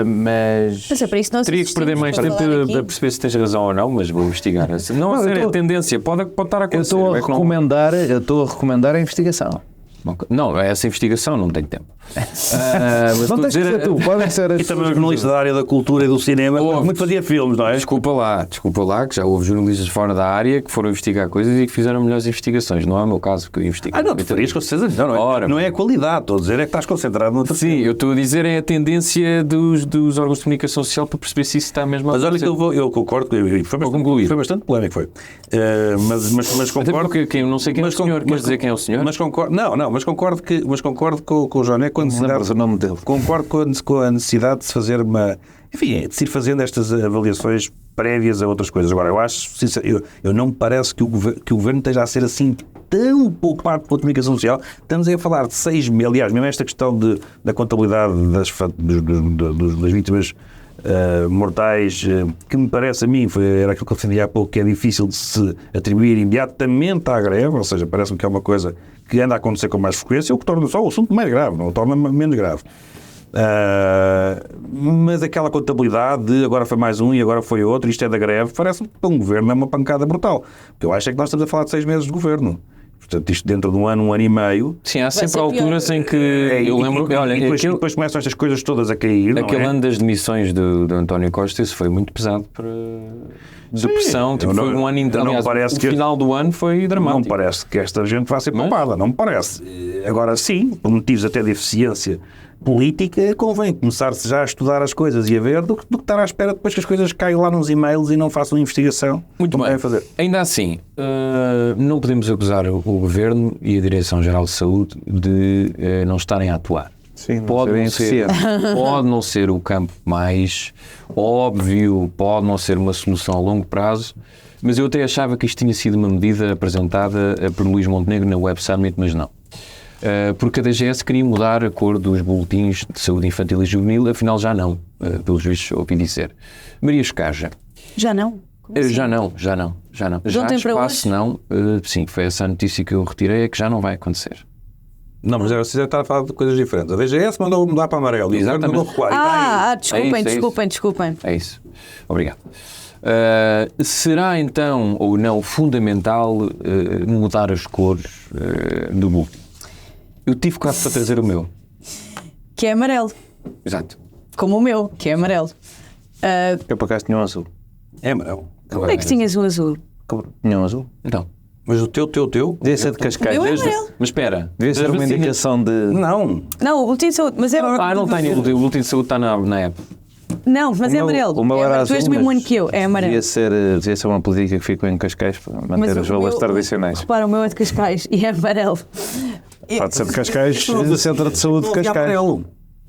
mas é para isso nós teria que perder mais tempo a perceber se tens razão ou não, mas vou investigar. Não, a tendência pode estar a acontecer. Eu estou a recomendar a investigação. Não, essa investigação não tem tempo. Mas não tens que ser tu, podem ser E também um jornalista da área da cultura e do cinema, muito fazia filmes, não é? Desculpa lá, que já houve jornalistas fora da área que foram investigar coisas e que fizeram melhores investigações. Não é o meu caso que eu investigo. Não, tu farias com certeza. Não é a qualidade, estou a dizer é que estás concentrado noutra coisa. Sim, eu estou a dizer é a tendência dos órgãos de comunicação social para perceber se isso está mesmo a acontecer. Mas olha que eu concordo, foi bastante polémico, foi. Mas concordo... Até porque eu não sei quem é o senhor, queres dizer quem é o senhor? Mas concordo com o Joné com a necessidade... o nome dele. Concordo com a necessidade de se fazer uma... Enfim, de se ir fazendo estas avaliações prévias a outras coisas. Agora, eu acho, eu não me parece que o Governo esteja a ser assim tão poupado pela comunicação social. Estamos aí a falar de 6 mil, aliás, mesmo esta questão da contabilidade das vítimas mortais, que me parece a mim, era aquilo que eu defendi há pouco, que é difícil de se atribuir imediatamente à greve, ou seja, parece-me que é uma coisa que anda a acontecer com mais frequência, o que torna só o assunto mais grave, não o torna menos grave. Mas aquela contabilidade de agora foi mais um e agora foi outro, isto é da greve, parece-me que para um governo é uma pancada brutal. O que eu acho é que nós estamos a falar de 6 meses de governo. Portanto, isto dentro de um ano e meio... Sim, há sempre alturas em que... eu lembro... depois começam estas coisas todas a cair, aquele ano das demissões do António Costa, isso foi muito pesado para... de pressão, foi um ano... Aliás, o final do ano foi dramático. Não parece que esta gente vá ser poupada, não me parece. Agora sim, por motivos até de eficiência política, convém começar-se já a estudar as coisas e a ver do que estar à espera depois que as coisas caiam lá nos e-mails e não façam investigação. Muito bem. Fazer. Ainda assim, não podemos acusar o Governo e a Direção-Geral de Saúde de não estarem a atuar. Sim, pode não ser o campo mais óbvio, pode não ser uma solução a longo prazo, mas eu até achava que isto tinha sido uma medida apresentada por Luís Montenegro na Web Summit, mas não. Porque a DGS queria mudar a cor dos boletins de saúde infantil e juvenil, afinal já não, pelos vistos ouvi dizer. Maria Escaja. Já não? Assim? Já não. Já espaço não. Sim, foi essa a notícia que eu retirei, é que já não vai acontecer. Não, mas você já está a falar de coisas diferentes. A DGS mandou mudar para amarelo. Exatamente. Desculpem. É isso. Obrigado. Será então ou não fundamental mudar as cores do boletim? Eu tive quase para trazer o meu. Que é amarelo. Exato. Como o meu, que é amarelo. Eu para cá tinha um azul. É amarelo. Como é que tinhas um azul? Tinha um azul? Então. Mas o teu? Devia ser de Cascais. Mas espera. Devia ser uma indicação de... Não, o boletim de saúde, mas é... não tem. O boletim de saúde está na app. Não, mas é amarelo. O meu era azul, tu és do mesmo ano que eu, é amarelo. Devia ser uma política que ficou em Cascais para manter os valores tradicionais. Repara, o meu é de Cascais e é amarelo. Pode ser de Cascais, do Centro de Saúde de Cascais.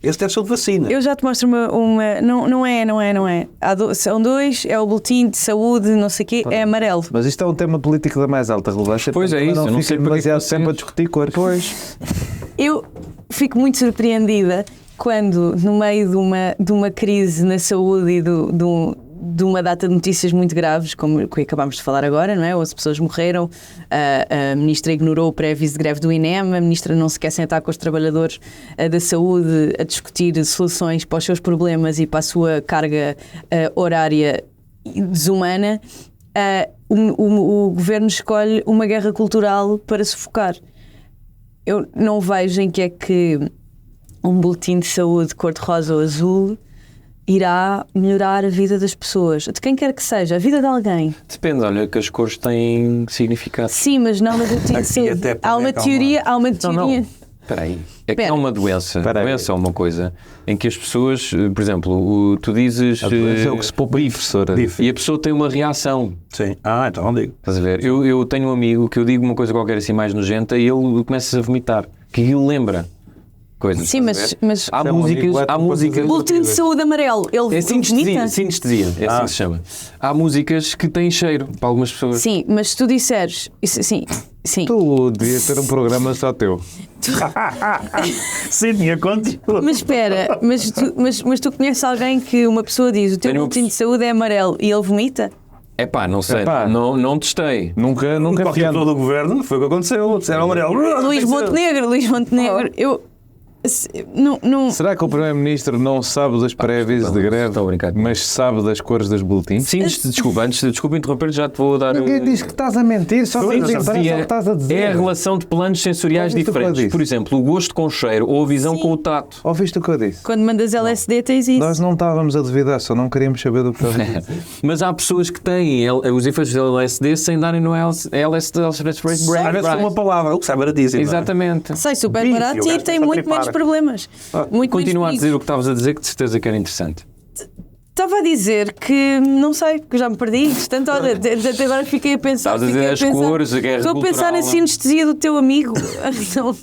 Esse deve ser o de vacina. Eu já te mostro uma. Não é. São dois, é o boletim de saúde, não sei o quê, é amarelo. Mas isto é um tema político da mais alta relevância. Pois é portanto, isso, eu não não fica sei para que demasiado vocês- tempo a discutir cores. Pois. Eu fico muito surpreendida quando, no meio de uma crise na saúde e de uma data de notícias muito graves, como o que acabámos de falar agora, não é? 11 pessoas morreram, a ministra ignorou o pré-aviso de greve do INEM, a ministra não se quer sentar com os trabalhadores da saúde a discutir soluções para os seus problemas e para a sua carga horária desumana. O governo escolhe uma guerra cultural para sufocar. Eu não vejo em que é que um boletim de saúde cor-de-rosa ou azul irá melhorar a vida das pessoas, de quem quer que seja, a vida de alguém. Depende, olha, que as cores têm significado. Sim, mas não no boletim de Aqui saúde. até Há uma calma. teoria, Espera aí. É que Espera. há uma doença. Espera aí. Doença é uma coisa em que as pessoas, por exemplo, tu dizes A doença é o que se poupa em professora. e a pessoa tem uma reação. Sim. Ah, então não digo. Estás a ver? Eu tenho um amigo que eu digo uma coisa qualquer assim mais nojenta e ele começa a vomitar. Que aquilo lembra coisas. Sim, estás a ver? mas Há é um músicas. amigo, Há músicas. boletim de saúde amarelo, ele É sinestesia. vomita? Sinestesia. É assim que se chama. Há músicas que têm cheiro para algumas pessoas. Sim, mas se tu disseres, sim. Tu devias ter um programa só teu. Sim, tinha conteúdo. Mas espera, mas tu conheces alguém que uma pessoa diz o teu Tenho uma boletim de saúde é amarelo e ele vomita? É pá, não sei. Epá. Não testei. Nunca Qualquer fiando. pessoa do governo, foi o que aconteceu. Disseram amarelo. Luís Montenegro, não. Será que o Primeiro-Ministro não sabe dos pré-avisos de greve, Estou a brincar. mas sabe das cores dos boletins? Sim, desculpa, desculpa interromper, já te vou dar. Ninguém diz que estás a mentir, só Sim, te interessa o que estás a dizer. é a relação de planos sensoriais Ouviste o que eu diferentes. disse? Por exemplo, o gosto com o cheiro ou a visão com o tato. Ouviste o que eu disse? Quando mandas LSD tens isso. Nós não estávamos a duvidar, só não queríamos saber do que estás a dizer. Mas há pessoas que têm os efeitos do LSD sem darem no LSD. Às vezes foi uma palavra, o que sai baratíssimo. Exatamente. Sai super Bife, barato o e gajo tem está a muito tripar. menos problemas. Muito Continua a menos dizer o que estavas a dizer, que de certeza que era interessante. Estava a dizer que, não sei, que já me perdi. Portanto, olha, até agora fiquei a pensar. Estavas a dizer fiquei as pensar- cores, a guerra Estou a pensar cultural. na sinestesia do teu amigo. Então,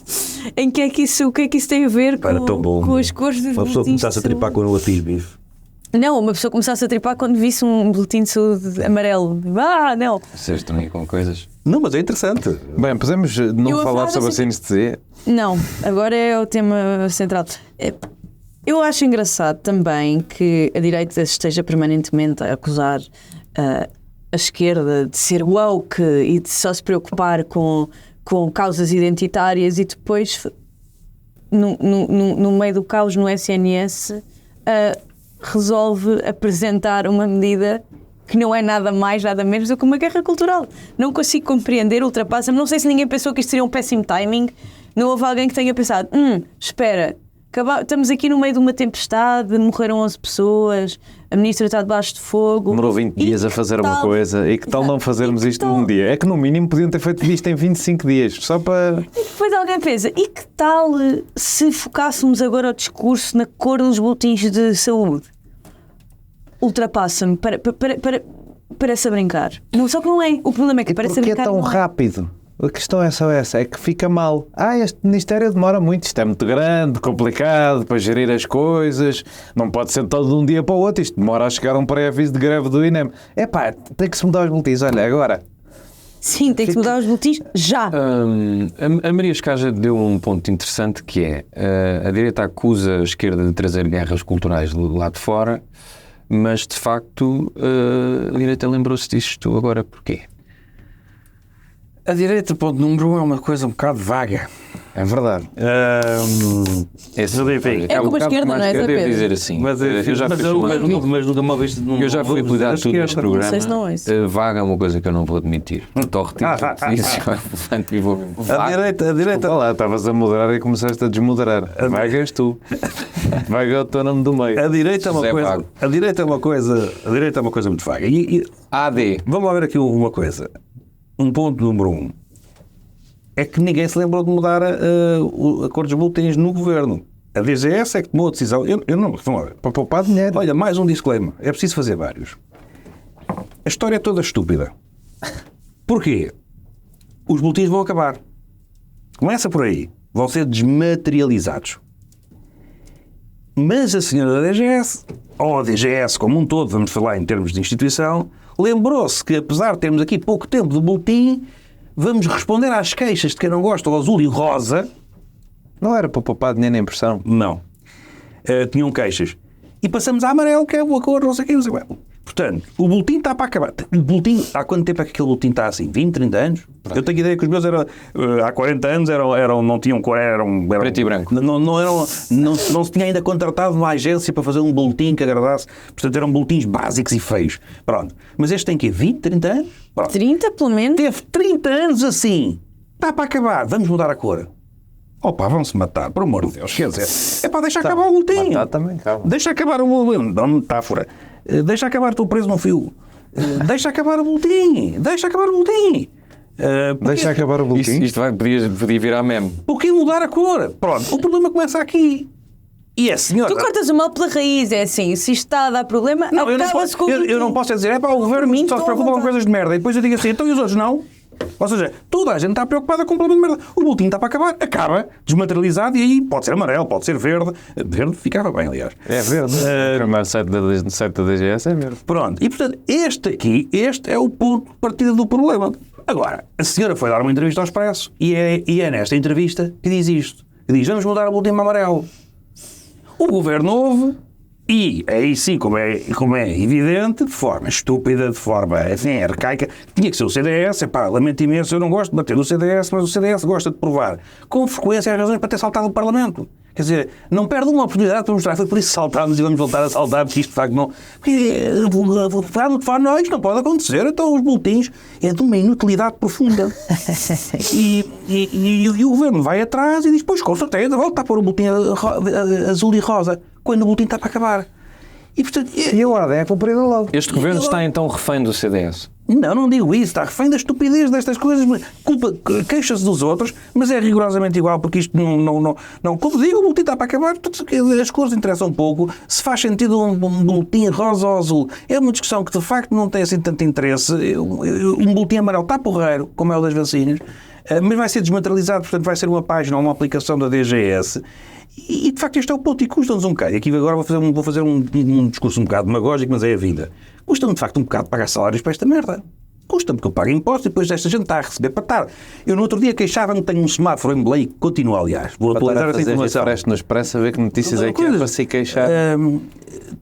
em que é que isso, o que é que isso tem a ver Era tão bom. com as cores dos Uma pessoa boletins de começasse a tripar saúde? com o latim bife. Não, uma pessoa começasse a tripar quando visse um boletim de saúde amarelo. Ah, não. Vocês estão aí com coisas. Não, mas é interessante. Bem, podemos não Eu a falar frase sobre a assim- sinestesia? Não, agora é o tema central. Eu acho engraçado também que a direita esteja permanentemente a acusar a esquerda de ser woke e de só se preocupar com causas identitárias e depois, no meio do caos no SNS, resolve apresentar uma medida que não é nada mais, nada menos do que uma guerra cultural. Não consigo compreender, ultrapassa-me. Não sei se ninguém pensou que isto seria um péssimo timing. Não houve alguém que tenha pensado, espera, estamos aqui no meio de uma tempestade, morreram 11 pessoas, a ministra está debaixo de fogo. Demorou 20 E dias a que fazer uma tal- coisa. E que tal não fazermos E que isto tal- num dia? É que no mínimo podiam ter feito isto em 25 dias. Só para... E depois alguém pensa, e que tal se focássemos agora o discurso na cor dos boletins de saúde? Ultrapassa-me, parece a brincar. Não, só que não é. O problema é que parece a Porque é brincar. tão não é. rápido? A questão é só essa, é que fica mal. Este Ministério demora muito, isto é muito grande, complicado para gerir as coisas, não pode ser todo de um dia para o outro, isto demora a chegar a um pré-aviso de greve do INEM. Tem que se mudar os boletins, olha, agora. Sim, tem que mudar os boletins já. A Maria Escaja deu um ponto interessante que é a direita acusa a esquerda de trazer guerras culturais lá de fora, mas de facto a direita lembrou-se disto agora porquê? A direita, ponto número 1, é uma coisa um bocado vaga. É verdade. Esse, enfim, É como a esquerda, não é, Eu Zé devo Pedro? dizer assim. Mas eu já fui chamado- nunca me ouviste num. eu já fui apelidado tudo neste programa. Não sei se não é isso. Vaga é uma coisa que eu não vou admitir. Estou retido. Levanto e vou. A direita. Desculpa lá, estavas a moderar e começaste a desmoderar. Vagas tu. Vaga é o teu nome do meio. A direita é uma José coisa. Vago. A direita é uma coisa muito vaga. AD. Vamos lá ver aqui uma coisa. Um ponto número 1. É que ninguém se lembrou de mudar a cor dos boletins no governo. A DGS é que tomou a decisão. Eu não. Vamos lá ver. Para poupar dinheiro. Olha, mais um disclaimer. É preciso fazer vários. A história é toda estúpida. Porquê? Os boletins vão acabar. Começa por aí. Vão ser desmaterializados. Mas a senhora da DGS, ou a DGS como um todo, vamos falar em termos de instituição, lembrou-se que, apesar de termos aqui pouco tempo de boletim, vamos responder às queixas de quem não gosta, ao azul e rosa. Não era para poupar dinheiro na impressão? Não. Tinham queixas. E passamos a amarelo, que é o acordo, não sei o que, não sei o que. Portanto, o boletim está para acabar. O boletim, há quanto tempo é que aquele boletim está assim? 20, 30 anos? Eu tenho ideia que os meus há 40 anos não tinham cor, eram Preto e branco. Não se tinha ainda contratado uma agência para fazer um boletim que agradasse. Portanto, eram boletins básicos e feios. Pronto. Mas este tem que 20, 30 anos? Pronto. 30, pelo menos. Teve 30 anos assim. Está para acabar. Vamos mudar a cor. Opa, vão-se matar, por amor de Deus. Quer dizer, é para deixar acabar o boletim. Matar também, calma. Deixa acabar o boletim. Não, metáfora. Deixa acabar, estou preso num fio. Deixa acabar o boletim. Deixa acabar o boletim. Deixa acabar o boletim. Isto podia virar meme. Porque mudar a cor? Pronto, o problema começa aqui. E a senhora... Tu cortas o mal pela raiz, é assim. Se isto está a dar problema, Não, acaba-se com o boletim. eu não posso dizer, é para o governo mim, só se estou à preocupa com vontade. coisas de merda. E depois eu digo assim, então e os outros não? Ou seja, toda a gente está preocupada com o problema de merda. O boletim está para acabar, acaba, desmaterializado, e aí pode ser amarelo, pode ser verde. Verde ficava bem, aliás. É verde. O site da DGS é verde. Pronto, e portanto, este é o ponto de partida do problema. Agora, a senhora foi dar uma entrevista ao Expresso e é nesta entrevista que diz isto. Que diz, vamos mudar o boletim amarelo. O governo ouve e, aí sim, como é evidente, de forma estúpida, de forma arcaica, tinha que ser o CDS. Lamento imenso, eu não gosto de bater no CDS, mas o CDS gosta de provar com frequência as razões para ter saltado o Parlamento. Quer dizer, não perde uma oportunidade para mostrar, foi por isso que saltámos e vamos voltar a saltar, porque isto de facto não... Não, isto não pode acontecer, então os boletins é de uma inutilidade profunda. E o governo vai atrás e diz, pois, com certeza, volta a pôr o boletim azul e rosa, quando o boletim está para acabar. E, portanto, E a ordem é cumprida logo. Este governo está então refém do CDS. não digo isso, está refém da estupidez destas coisas, queixa-se dos outros, mas é rigorosamente igual, porque isto não como digo, o boletim está para acabar, as cores interessam um pouco, se faz sentido um boletim rosa ou azul, é uma discussão que de facto não tem assim tanto interesse. Um boletim amarelo está porreiro, como é o das vacinas, mas vai ser desmaterializado, portanto vai ser uma página ou uma aplicação da DGS. E de facto este é o ponto, e custa-nos um bocado. E aqui agora vou fazer um discurso um bocado demagógico, mas é a vida. Custa-me de facto um bocado pagar salários para esta merda. Custa-me, porque eu pago impostos e depois esta gente está a receber para estar. Eu no outro dia queixava-me que tenho um semáforo em Belém, continua aliás. Vou atualizar essa informação. No Expresso a ver que notícias é que é para se queixar.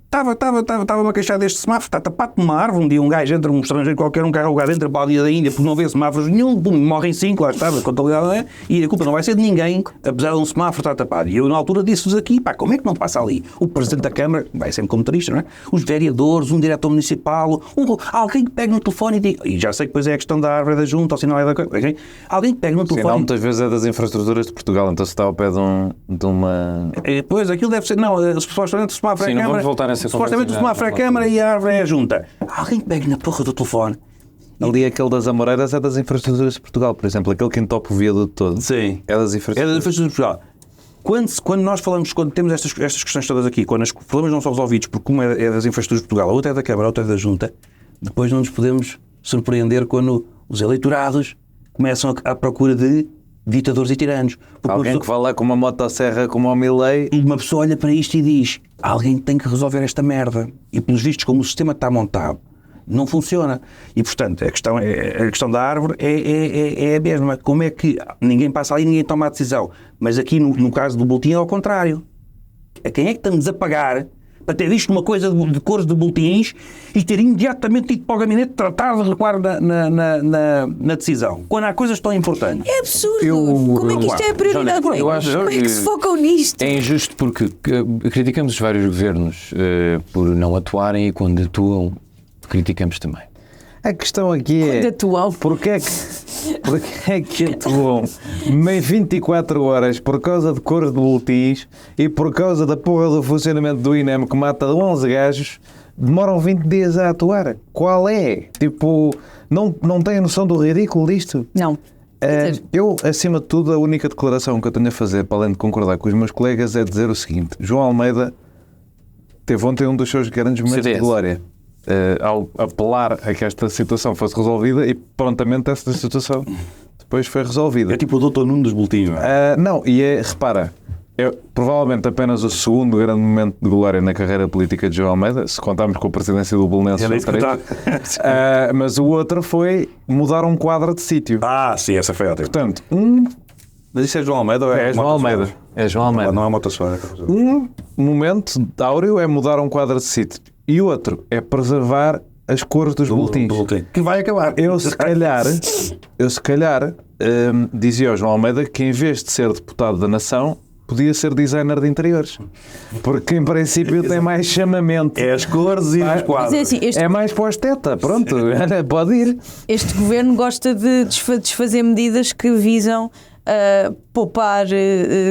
Estava-me a queixar deste semáforo, está tapado por uma árvore. Um dia um gajo entra, um estrangeiro qualquer, um carro lugar entra para a dia da Índia, porque não vê semáforos nenhum, morrem 5, lá está, a contabilidade não é, e a culpa não vai ser de ninguém, apesar de um semáforo estar tapado. E eu na altura disse-vos aqui, como é que não passa ali? O Presidente da Câmara, vai sempre como motorista, não é? Os vereadores, um diretor municipal, alguém que pega no telefone e diz, e já sei que depois é a questão da árvore da junta, ou sinal é da coisa, alguém que pega no telefone... Sinal muitas vezes é das infraestruturas de Portugal, então se está ao pé de uma... Pois, aquilo deve ser, supostamente o semáforo é a Câmara... vamos voltar a essa supostamente o semáforo é a Câmara e a árvore é a junta. Alguém que pega na porra do telefone. Ali aquele das Amoreiras é das infraestruturas de Portugal, por exemplo, aquele que entope o viaduto todo. Sim. É das infraestruturas. É das infraestruturas de Portugal. Quando nós falamos, quando temos estas questões todas aqui, quando os problemas não são resolvidos, porque uma é das infraestruturas de Portugal, a outra é da Câmara, a outra é da Junta, depois não nos podemos surpreender quando os eleitorados começam à procura de ditadores e tiranos. Porque Alguém que vai lá com uma motosserra como ao Milei. uma pessoa olha para isto e diz, alguém tem que resolver esta merda. E pelos vistos, como o sistema está montado, não funciona. E, portanto, a questão da árvore é a mesma. Como é que ninguém passa ali e ninguém toma a decisão? Mas aqui, no caso do boletim, é ao contrário. A quem é que estamos a pagar para ter visto uma coisa de cores de boletins e ter imediatamente ido para o gabinete tratar de recuar na decisão, quando há coisas tão importantes? É absurdo. Como é que isto é a prioridade? Joana, eu acho Como é que se focam nisto? É injusto porque criticamos os vários governos por não atuarem e quando atuam, criticamos também. A questão aqui é... Quando atuam. Porquê é que atuam meio 24 horas por causa de cores de boletins e por causa da porra do funcionamento do INEM que mata 11 gajos, demoram 20 dias a atuar? Qual é? Tipo, não têm noção do ridículo disto? Não. Eu, acima de tudo, a única declaração que eu tenho a fazer, para além de concordar com os meus colegas, é dizer o seguinte: João Almeida teve ontem um dos seus grandes momentos de glória. Ao apelar a que esta situação fosse resolvida e prontamente essa situação depois foi resolvida. É tipo o doutor Nuno dos boletins, não é? Não, e repara, é provavelmente apenas o segundo grande momento de glória na carreira política de João Almeida, se contarmos com a presidência do Belenenses. Era isso que eu estava- Mas o outro foi mudar um quadro de sítio. Sim, essa foi ótima. Portanto, Mas isso é João Almeida ou é João Almeida. É João Almeida. Não é Motosfera. Um momento áureo é mudar um quadro de sítio e o outro é preservar as cores dos boletins. Que vai acabar. Eu se calhar dizia ao João Almeida que em vez de ser deputado da nação podia ser designer de interiores, porque em princípio tem mais chamamento, É as cores e os Mas quadros. é assim, é mais para o esteta, pronto, pode ir. este governo gosta de desfazer medidas que visam poupar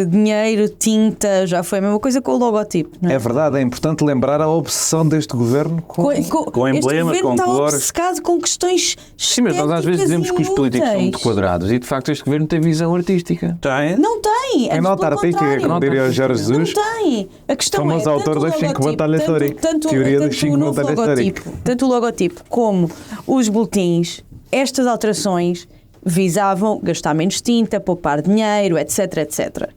dinheiro, tinta, já foi a mesma coisa com o logotipo. Não é? É verdade, é importante lembrar a obsessão deste governo com Com emblemas, este governo com está cores. obcecado com questões Sim, mas nós às vezes dizemos que os políticos são muito quadrados e de facto este governo tem visão artística. Tem? Não tem. Em nota artística, como diria o Jorge Jesus, Não tem. A questão famoso é autor tanto o das 5 logotipo, batalhas históricas. tanto Teoria das o 5 novo batalhas logotipo, históricas. tanto o logotipo como os boletins, estas alterações visavam gastar menos tinta, poupar dinheiro, etc, etc.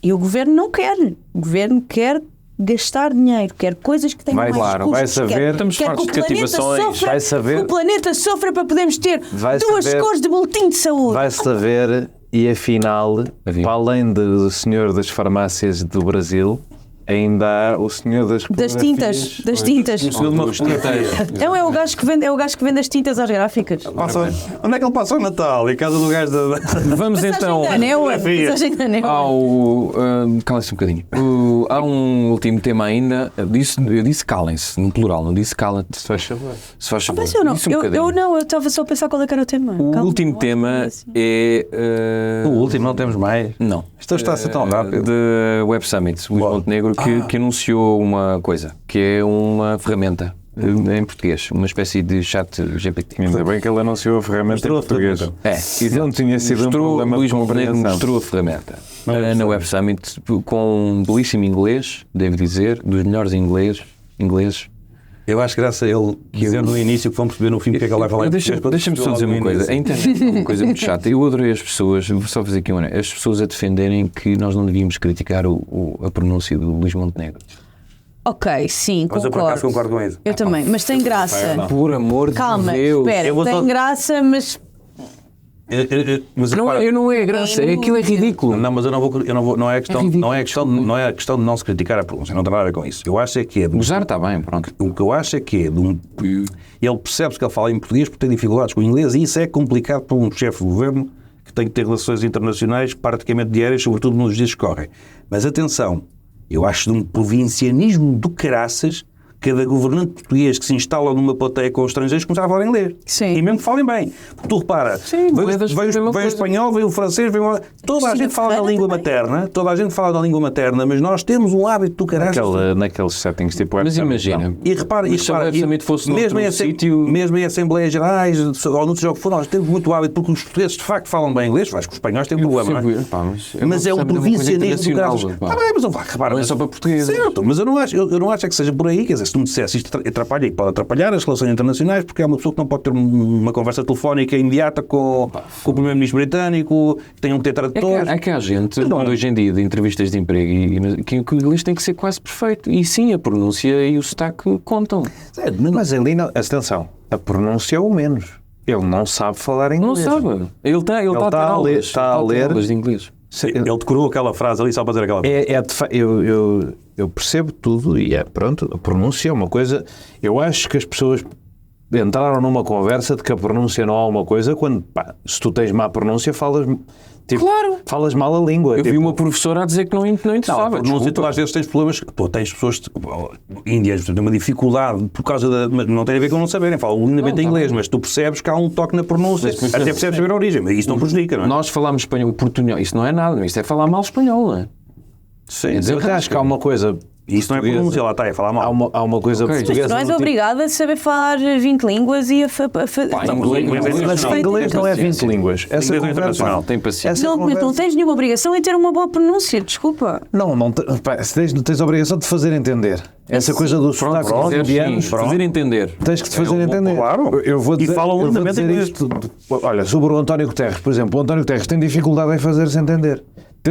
E o governo não quer. O governo quer gastar dinheiro, quer coisas que tenham Vai, mais claro, custos. vai saber. Quer Estamos que fartos o de planeta cativações. sofra, Vai saber. que o planeta sofra para podermos ter Vai duas saber. cores de boletim de saúde. vai saber, e afinal, Havia. para além do senhor das farmácias do Brasil, ainda há o senhor das Das tintas. Não, é o gajo que vende as tintas às gráficas. Onde é que ele passa o Natal? Em casa do gajo da... Vamos então Passagem da Anel. ao. Calem-se um bocadinho. Há um último tema ainda. Eu disse calem-se, no plural, não disse cala-te. Se faz favor. Se faz favor. Mas eu não, Disse um eu bocadinho. não, eu estava só a pensar qual é que era o tema. O Calma, último não acho tema assim. é. O último, não temos mais. Não. Isto está a ser tão rápido. Da Web Summit, Luís Montenegro, que anunciou uma coisa, que é uma ferramenta em português, uma espécie de chat GPT. Ainda bem que ele anunciou a ferramenta em português. Não tinha sido um problema Luís de Montenegro compreensão. mostrou a ferramenta na Web Summit com um belíssimo inglês, devo dizer, dos melhores ingleses. Eu acho que graças a ele, dizendo no início que vamos perceber no fim porque é que ele vai falar em português, para Deixa-me só dizer perceber uma logo no coisa. A início. internet é uma coisa muito chata. Eu adorei as pessoas, vou só fazer aqui uma. As pessoas a defenderem que nós não devíamos criticar a pronúncia do Luís Montenegro. Ok, sim, Mas eu por acaso concordo. concordo com isso. Eu também, mas tem graça. Por amor Calma, de Deus. espera, Eu vou tem só- graça, mas Mas Não, repara- não é graça, aquilo é ridículo. Não, mas eu não vou, não é questão, ridículo. não é questão de não se criticar a pronúncia, não tem nada a ver com isso. Eu acho é que é Usar está bem, pronto. o que eu acho é que é ele percebe-se que ele fala em português porque tem dificuldades com o inglês e isso é complicado para um chefe de governo que tem que ter relações internacionais praticamente diárias, sobretudo nos dias que correm. Mas atenção, eu acho de um provincianismo do caraças cada governante português que se instala numa plateia com os estrangeiros começar a falar inglês. Sim. E mesmo que falem bem. Porque tu repara, Sim, moedas, veio mesma o coisa. espanhol, veio o francês, veio toda a Cristina gente fala na Ferreira língua também. materna, toda a gente fala na língua materna, mas nós temos um hábito do caraças. Naqueles settings tipo web Mas summit, imagina, não. E repara, Mas se o Web Summit fosse noutro sítio- mesmo em Assembleias Gerais, ou noutros jogos for, nós temos muito hábito, porque os portugueses de facto falam bem inglês, acho que os espanhóis têm um problema, não é? Pá, mas Mas é um provincianismo do caso. Pá. Bem, mas repara, Não é só para portugueses. Certo, mas eu não acho é que seja por aí, quer dizer, se tu me dissesse isto atrapalha e pode atrapalhar as relações internacionais, porque é uma pessoa que não pode ter uma conversa telefónica imediata com o primeiro-ministro britânico, que tenham que ter tradutores. É que há gente, Mas não- hoje em dia, de entrevistas de emprego, que o inglês tem que ser quase perfeito. E sim, a pronúncia e o sotaque contam. Mas ali, atenção, a pronúncia é o menos. Ele não sabe falar Não inglês. sabe. Ele está a ter está a ler- aulas. está a Ele ler. aulas de inglês. Ele decorou aquela frase ali só para dizer aquela frase. Eu percebo tudo e pronto, a pronúncia é uma coisa. Eu acho que as pessoas entraram numa conversa de que a pronúncia não é uma coisa quando, pá, se tu tens má pronúncia, falas falas mal a língua. Eu vi uma professora a dizer que não Não, interessava. a pronúncia, tu desculpa. às vezes tens problemas. Pô, tens pessoas índias, têm uma dificuldade por causa da. Mas não tem a ver com não saberem, falam lindamente inglês, mas tu percebes que há um toque na pronúncia, até percebes saber a origem, mas isso não prejudica, não é? Nós falamos espanhol, portunhol, isso não é nada, isto é falar mal espanhol, não é? Sim, Quer dizer, Eu acho que há uma coisa. isso não é portuguesa. pronúncia, lá está, é falar mal. Há uma coisa Ok. Mas tu portuguesa. não és do tipo- obrigado a saber falar 20 línguas e a Mas inglês não é 20 línguas. Essa Inglês é internacional. conversa. Tem paciência. Essa Não, mas não conversa- tens nenhuma obrigação em ter uma boa pronúncia, desculpa. Não pá, se tens a obrigação de fazer entender. Essa coisa do sotaque Se quiseres, indianos, sim, fazer entender. tens que te fazer entender. claro. Eu vou E dizer, falam eu vou lindamente dizer inglês. isto. Olha, sobre o António Guterres, por exemplo, o António Guterres tem dificuldade em fazer-se entender.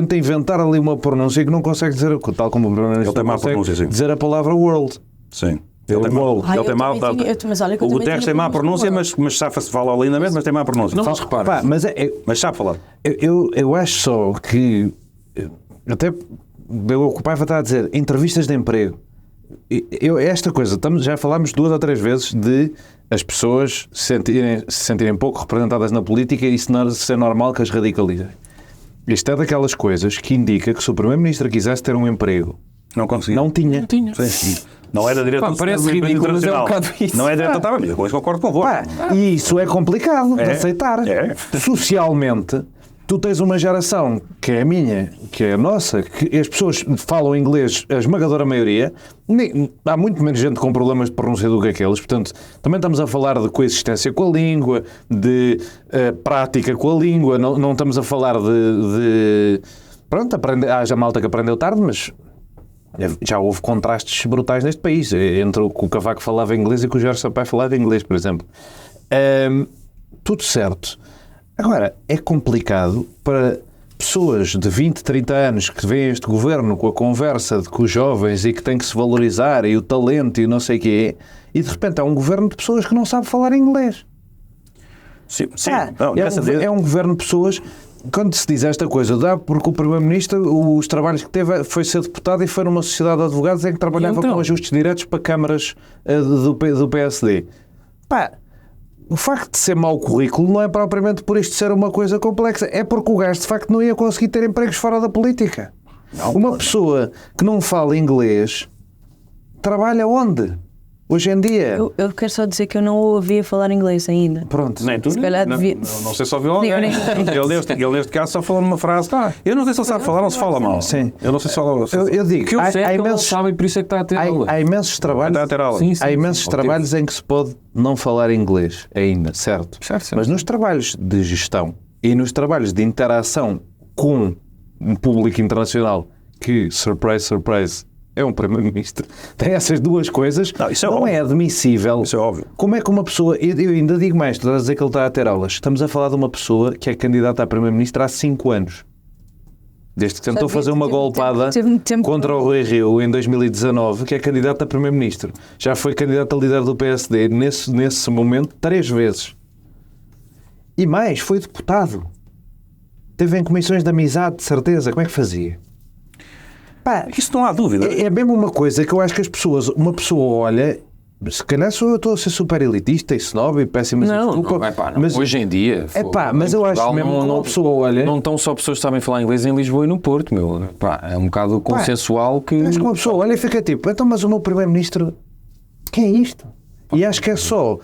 tenta inventar ali uma pronúncia que não consegue dizer, tal como o Primeiro-Ministro Ele tem má consegue pronúncia, sim. dizer a palavra world. Sim. Ele tem má, Ah, ele tem má, mas olha que eu o também Guterres tinha tem má pronúncia, pronúncia. mas sabe-se falar lindamente, mas tem má pronúncia. Não se repara. Pá, mas Mas sabe falar. eu acho só que até eu ocupava a dizer entrevistas de emprego. Esta coisa, já falámos 2 ou 3 vezes de as pessoas se sentirem pouco representadas na política e isso não ser normal que as radicalizem. Isto é daquelas coisas que indica que se o Primeiro-Ministro quisesse ter um emprego, Não conseguiu. não tinha. Sim. Não era diretor Parece de uma empresa ridículo, mas é um internacional. bocado isso. Não é diretor, estava bem, eu concordo com o Pá, e isso é complicado de É. aceitar. É. Socialmente, tu tens uma geração que é a minha, que é a nossa, que as pessoas falam inglês, a esmagadora maioria. Há muito menos gente com problemas de pronúncia do que aqueles. Portanto, também estamos a falar de coexistência com a língua, de prática com a língua. Não estamos a falar de pronto, haja malta que aprendeu tarde, mas já houve contrastes brutais neste país, entre o que o Cavaco falava inglês e que o Jorge Sampaio falava inglês, por exemplo. Tudo certo. Agora, é complicado para pessoas de 20, 30 anos que veem este governo com a conversa com os jovens e que tem que se valorizar e o talento e não sei o quê, e de repente é um governo de pessoas que não sabem falar inglês. Sim. Não, é um governo de pessoas. Quando se diz esta coisa, dá porque o Primeiro-Ministro, os trabalhos que teve foi ser deputado e foi numa sociedade de advogados em que trabalhava com ajustes diretos para câmaras do PSD. Pá, o facto de ser mau currículo não é propriamente por isto ser uma coisa complexa, é porque o gajo de facto não ia conseguir ter empregos fora da política. Uma pessoa que não fala inglês trabalha onde? Hoje em dia. Eu quero só dizer que eu não ouvia falar inglês ainda. Pronto. Nem tu, Se calhar não, devia- não sei se ouviu alguém. Nem- Ele neste caso só falou numa frase. Eu não sei se ele sabe falar ou se fala mal. Sim. Eu não sei se fala. Eu digo, Que eu sei há que ele não imensos, sabe e por isso é que está a ter aula. há imensos trabalhos. Está a ter aula. Sim, Há imensos sim. trabalhos em que se pode não falar inglês ainda, certo? Certo. Mas nos trabalhos de gestão e nos trabalhos de interação com um público internacional que, surprise, surprise, é um Primeiro-Ministro, tem essas duas coisas, Não, isso é não óbvio. é admissível. Isso é óbvio. Como é que uma pessoa, eu ainda digo mais, tu estás a dizer que ele está a ter aulas, estamos a falar de uma pessoa que é candidata a Primeiro-Ministro há 5 anos. Desde que tentou fazer uma golpada teve tempo. contra o Rui Rio em 2019, que é candidato a Primeiro-Ministro. Já foi candidato a líder do PSD nesse momento 3 vezes. E mais, foi deputado. Teve em comissões de amizade, de certeza. Como é que fazia? Pá, Isso não há dúvida. é mesmo uma coisa que eu acho que uma pessoa olha, se calhar eu estou a ser super elitista e snob e péssima desculpa, mas hoje em dia. mas eu acho Portugal mesmo que uma pessoa olha. Não estão só pessoas que sabem falar inglês em Lisboa e no Porto, meu. Pá, é um bocado consensual que. Acho que uma pessoa olha e fica tipo, então, mas o meu Primeiro-Ministro, quem é isto? E acho que é só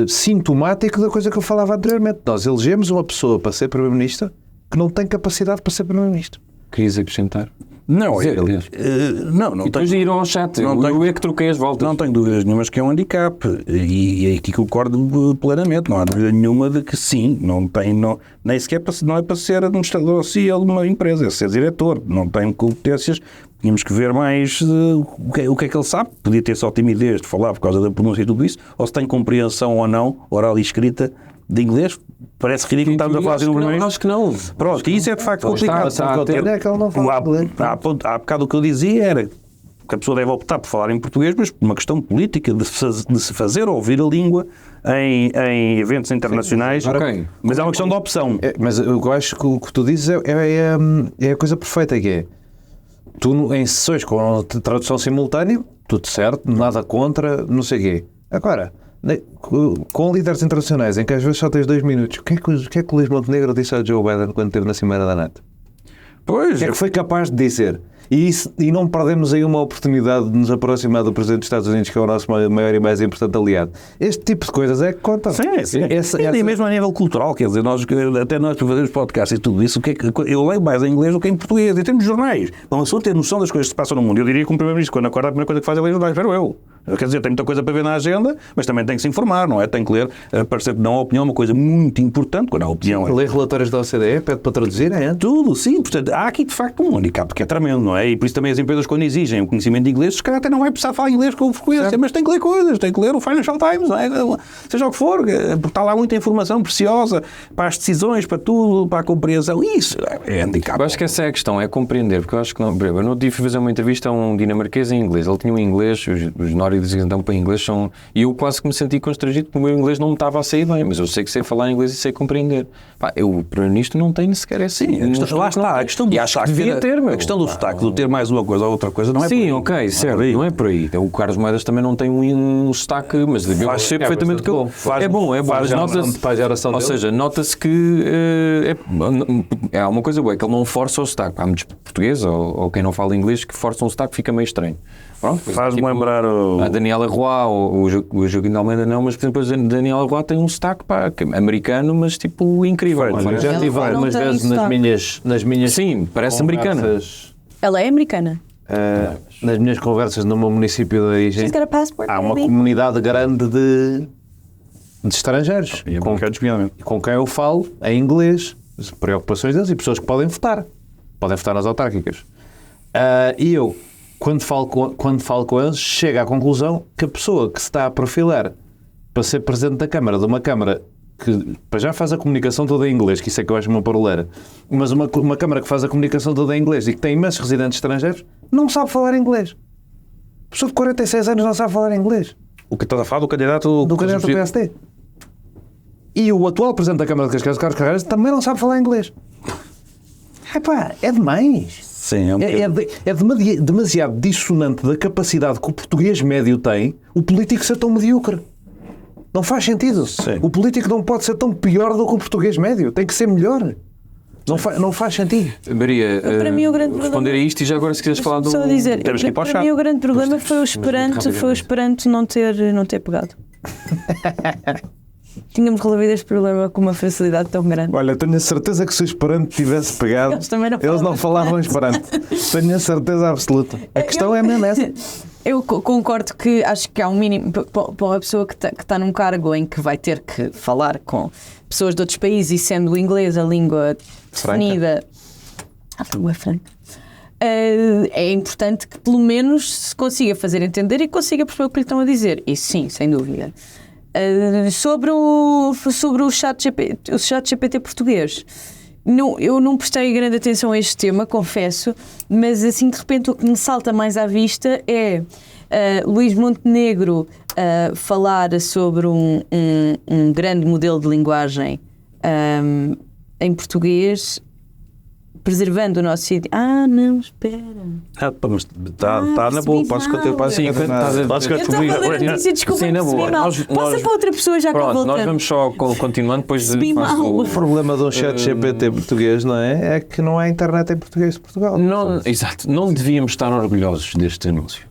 sintomático da coisa que eu falava anteriormente. Nós elegemos uma pessoa para ser Primeiro-Ministro que não tem capacidade para ser Primeiro-Ministro. Querias acrescentar? Não, Dizer, aliás. não E depois de ir ao chat, não eu tenho- é que troquei as voltas. Não tenho dúvidas nenhumas que é um handicap e aqui concordo plenamente. Não há dúvida nenhuma de que sim, nem sequer não é para ser administrador ou CEO de uma empresa, é ser diretor. Não tem competências. Tínhamos que ver mais o que é que ele sabe. Podia ter só timidez de falar por causa da pronúncia e tudo isso, ou se tem compreensão ou não, oral e escrita, de inglês. Parece ridículo estarmos a falar assim no primeiro. Acho que não. Pronto, e isso é de facto complicado. É que ele não fala inglês. Há bocado o que eu dizia era que a pessoa deve optar por falar em português, mas por uma questão política de se fazer ouvir a língua em eventos internacionais. Ok. Mas é uma questão de opção. Mas eu acho que o que tu dizes é a coisa perfeita, que é tu em sessões com tradução simultânea, tudo certo, nada contra, não sei o quê. Agora, com líderes internacionais em que às vezes só tens 2 minutos, o que é que o Luís Montenegro disse ao Joe Biden quando esteve na Cimeira da NATO? Pois, O que é que foi capaz de dizer? E não perdemos aí uma oportunidade de nos aproximar do Presidente dos Estados Unidos, que é o nosso maior e mais importante aliado. Este tipo de coisas é que conta. sim. E mesmo a nível cultural, quer dizer, até nós para fazermos podcasts e tudo isso, eu leio mais em inglês do que em português, em termos de jornais. Uma pessoa ter noção das coisas que se passam no mundo. Eu diria que um Primeiro-Ministro, quando acorda, a primeira coisa que faz é ler jornais, espero eu. Quer dizer, tem muita coisa para ver na agenda, mas também tem que se informar, não é? Tem que ler, parecer que não a opinião é uma coisa muito importante, quando a opinião é... Ler relatórios da OCDE, pede para traduzir, é? Tudo, sim. Portanto, há aqui de facto um handicap que é tremendo, não é? E por isso também as empresas, quando exigem o conhecimento de inglês, se calhar até não vai precisar falar inglês com frequência, mas tem que ler coisas, tem que ler o Financial Times, não é? Seja o que for, porque está lá muita informação preciosa para as decisões, para tudo, para a compreensão. Isso é handicap. Eu acho que essa é a questão, é compreender, porque eu acho que não. Eu não tive a fazer uma entrevista a um dinamarquês em inglês. Ele tinha um inglês, os nórdicos então para inglês são. E eu quase que me senti constrangido porque o meu inglês não me estava a sair bem, mas eu sei que sei falar inglês e sei compreender. Pá, eu, para nisto, não tenho sequer essa. Sim, lá está, a questão do sotaque. A questão do sotaque, de ter mais uma coisa ou outra coisa, não é por aí. Sim, ok, certo, não é por aí. O Carlos Moedas também não tem um sotaque, mas eu sei perfeitamente que é bom, mas nota-se. Para a geração Ou dele. seja, nota-se que é uma coisa boa, é que ele não força o sotaque. Há muitos portugueses ou quem não fala inglês que forçam o sotaque, fica meio estranho. Pronto, Faz-me lembrar a Daniela Roy, o Joaquim de Almeida não, mas por exemplo a Daniela Roy tem um sotaque americano, mas tipo incrível. Olha, eu já Ela tive não algumas tem vezes sotaque. nas minhas Sim, parece americana. conversas, Ela é americana. nas minhas conversas no meu município de origem, She's got a passport, há uma baby. comunidade grande de estrangeiros E americanos, nomeadamente. com quem eu falo em inglês, as preocupações deles e pessoas que podem votar nas autárquicas. E eu, quando falo com eles, chego à conclusão que a pessoa que se está a perfilar para ser presidente da Câmara, de uma Câmara que para já faz a comunicação toda em inglês, que isso é que eu acho uma paroleira, mas uma Câmara que faz a comunicação toda em inglês e que tem imensos residentes estrangeiros, não sabe falar inglês. A pessoa de 46 anos não sabe falar inglês. O que estás a falar do candidato Do candidato do PSD. E o atual presidente da Câmara de Cascais, Carlos Carreiras, também não sabe falar inglês. Epá, é demais. Sim, É demasiado dissonante da capacidade que o português médio tem o político ser tão medíocre. Não faz sentido. Sim. O político não pode ser tão pior do que o português médio. Tem que ser melhor. Não faz sentido. Maria, Para mim o grande responder a isto e já agora se quiseres falar do... Só a dizer, Temos que ir para o para chá. mim o grande problema foi o Esperanto não ter pegado. Tínhamos resolvido este problema com uma facilidade tão grande. Olha, tenho a certeza que se o Esperanto tivesse pegado, Eles também não eles não falavam Esperanto. Tenho a certeza absoluta. A questão é mesmo essa. Eu concordo que acho que há um mínimo para uma pessoa que está num cargo em que vai ter que falar com pessoas de outros países e sendo o inglês a língua definida. A língua franca. É importante que pelo menos se consiga fazer entender e consiga perceber o que lhe estão a dizer. Isso sim, sem dúvida. Sobre o chat GPT português, eu não prestei grande atenção a este tema, confesso, mas assim de repente o que me salta mais à vista é Luís Montenegro falar sobre um grande modelo de linguagem em português, preservando o nosso idioma. Não, espera. Mas está na boa, podes continuar. Sim, estás a... Podes Eu estava a ler a notícia, desculpa, Sim, na percebi boa. mal. Nós- Passa para outra pessoa já que eu Pronto, nós voltando. vamos só continuando, depois Percebi faço mal. O problema do chat GPT português, não é? É que não há internet em português de Portugal. Não, exato, não devíamos estar orgulhosos deste anúncio.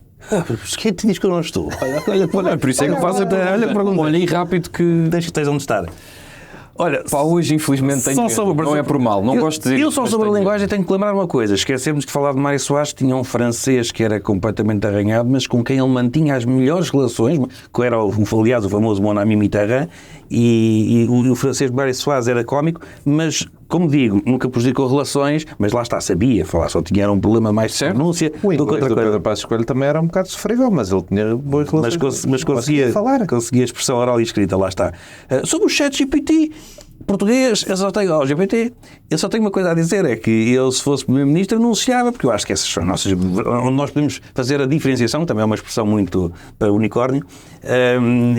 Quem te diz que eu não estou? Olha, Por isso é que faz até. Olha aí rápido que. Deixa que esteja onde estar. Olha, Pá, hoje infelizmente tenho só medo. sobre- Não é por mal, não gosto de dizer Eu isto, só mas sobre a tenho linguagem tenho que lembrar uma coisa. Esquecemos de falar de Mário Soares, tinha um francês que era completamente arranhado, mas com quem ele mantinha as melhores relações, que era, aliás, o famoso Mon Ami Mitterrand, e o francês Mário Soares era cómico, mas, como digo, nunca prejudicou relações, mas lá está, sabia falar, só tinha um problema mais de pronúncia O do que inglês outra do coisa. Pedro Passos Coelho também era um bocado sofrível, mas ele tinha boas relações. Mas conseguia falar. conseguia expressão oral e escrita, lá está. Sobre o chat GPT português, eu só tenho, GPT, eu só tenho uma coisa a dizer, é que eu, se fosse primeiro-ministro, anunciava, porque eu acho que essas são nossas, onde nós podemos fazer a diferenciação, também é uma expressão muito para unicórnio.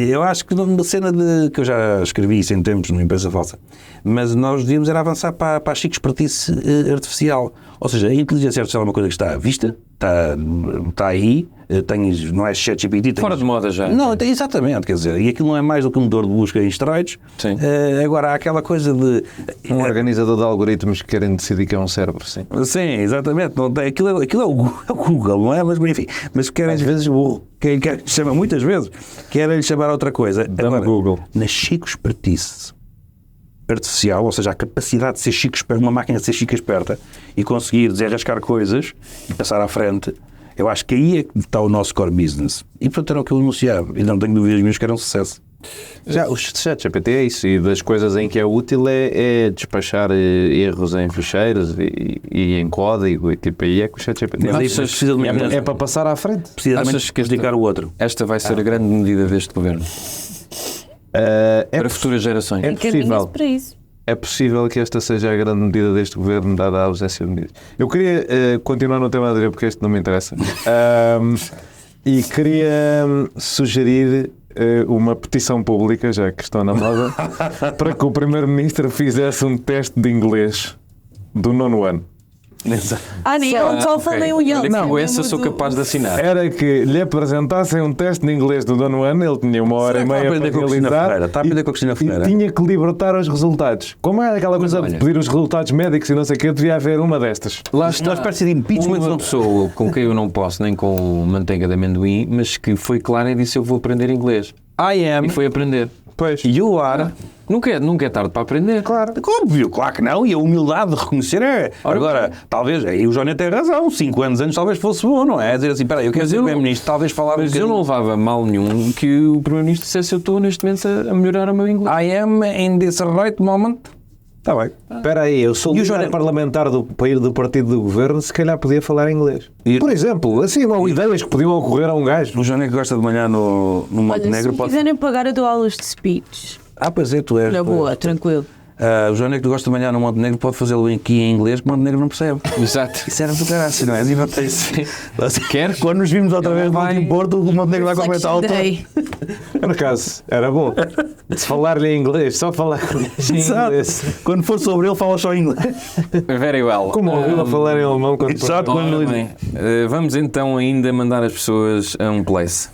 Eu acho que numa cena que eu já escrevi isso em tempos numa empresa falsa, mas nós devíamos era avançar para a chique expertise artificial. Ou seja, a inteligência artificial é uma coisa que está à vista, está aí, não é ChatGPT. Fora de moda já. Não, exatamente, quer dizer, e aquilo não é mais do que um motor de busca em esteroides. Sim. Agora, há aquela coisa de... Um organizador de algoritmos que querem decidir que é um cérebro, sim. Sim, exatamente. Não tem, aquilo é o Google, não é? Mas enfim, mas querem... Às vezes burro. Chama muitas vezes, querem chamar a outra coisa. Agora, Google. Na chico expertise artificial, ou seja, a capacidade de ser chico esperto, uma máquina de ser chico esperta e conseguir desenrascar coisas e passar à frente, Eu acho que aí é que está o nosso core business. E portanto era o que eu anunciava. E não tenho dúvidas nenhumas que era um sucesso. Já, o ChatGPT é isso, e das coisas em que é útil é despachar erros em ficheiros e em código, e tipo, aí é que o ChatGPT Mas aí precisa de uma é para passar à frente. precisamente Achas que explicar o outro. Esta vai ser a grande medida deste governo para futuras gerações. É Encaminha-se possível. para isso. É possível que esta seja a grande medida deste governo, dada a ausência de medidas. Eu queria continuar no tema anterior, porque este não me interessa. E queria sugerir uma petição pública, já que estão na moda, para que o Primeiro-Ministro fizesse um teste de inglês do 9º ano. Nem eu só falei o Ian. Não, essa sou capaz de assinar. Era que lhe apresentassem um teste de inglês do 9º ano, ele tinha 1h30 para realizar Está a aprender com a Cristina e Ferreira. tinha que libertar os resultados. Como é aquela coisa de olha- pedir os resultados médicos e não sei o que, devia haver uma destas. Lá Uma está espécie de impeachment. uma pessoa com quem eu não posso nem com manteiga de amendoim, mas que foi clara e disse eu vou aprender inglês. I am, E foi aprender. Pois. you are. Nunca é tarde para aprender. Claro. Óbvio, claro que não. E a humildade de reconhecer é. Agora, talvez, aí o Jónia tem razão, 5 anos antes talvez fosse bom, não é? Dizer assim, espera aí, eu quero ser Primeiro-Ministro, talvez falar Mas um eu não levava mal nenhum que o Primeiro-Ministro dissesse eu estou neste momento a melhorar o meu inglês. I am in this right moment. Está bem. Espera aí, eu sou o líder parlamentar do partido do governo, se calhar podia falar inglês. Por exemplo, assim, ideias que podiam ocorrer a um gajo. O Jónia que gosta de manhã no Olha, Montenegro se pode. quiserem pagar, eu dou aulas de speech. Pois é, tu és. Na boa, tranquilo. O Jónia que gosta de manhã no Montenegro pode fazê-lo aqui em inglês, que o Montenegro não percebe. Exato. Isso era do caralho, não é? E não tem Quer? Quando nos vimos outra vez vai- no Porto, o Montenegro vai comentar alto. Day. Por acaso, era bom. Se falar-lhe em inglês, só falar em Exato. inglês. Quando for sobre ele, fala só em inglês. Very well. Como ouvi-lo a falar em alemão quando Exato. Ora bem, vamos então ainda mandar as pessoas a um place.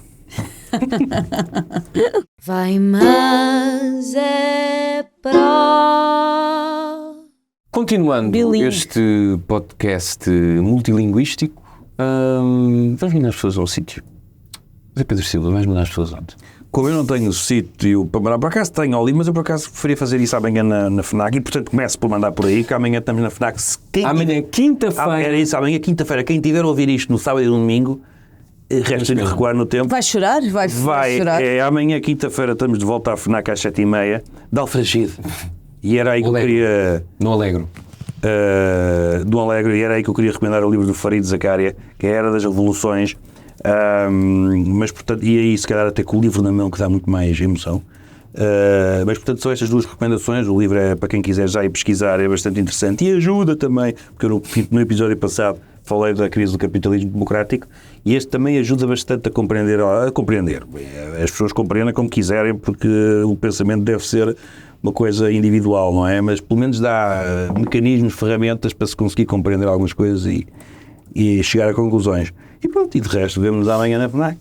Vai, mas é para. Continuando Bilingue. este podcast multilinguístico, vamos mandar as pessoas a um sítio. Zé Pedro Silva, vais mandar as pessoas onde? Como eu não tenho sítio para mandar, por acaso tenho ali, mas eu por acaso preferia fazer isso amanhã na FNAC e portanto começo por mandar por aí, que amanhã estamos na FNAC. Amanhã, quinta-feira. Era isso, amanhã quinta-feira. Quem tiver a ouvir isto no sábado e no domingo, resta-lhe recuar no tempo. Vai chorar? Vai chorar? Amanhã, quinta-feira, estamos de volta à FNAC às 7h30, de Alfragide. E era aí que eu Alegre. queria... No Alegro. do Alegre, e era aí que eu queria recomendar o livro do Farid Zakaria, que é a Era das Revoluções. Mas, portanto, e aí, se calhar, até com o livro na mão, que dá muito mais emoção. Mas, portanto, são estas duas recomendações. O livro é para quem quiser já ir pesquisar, é bastante interessante e ajuda também, porque eu no episódio passado falei da crise do capitalismo democrático e este também ajuda bastante a compreender. As pessoas compreendem como quiserem, porque o pensamento deve ser uma coisa individual, não é? Mas pelo menos dá mecanismos, ferramentas para se conseguir compreender algumas coisas e chegar a conclusões. E pronto, e de resto, vemos amanhã na FNAC.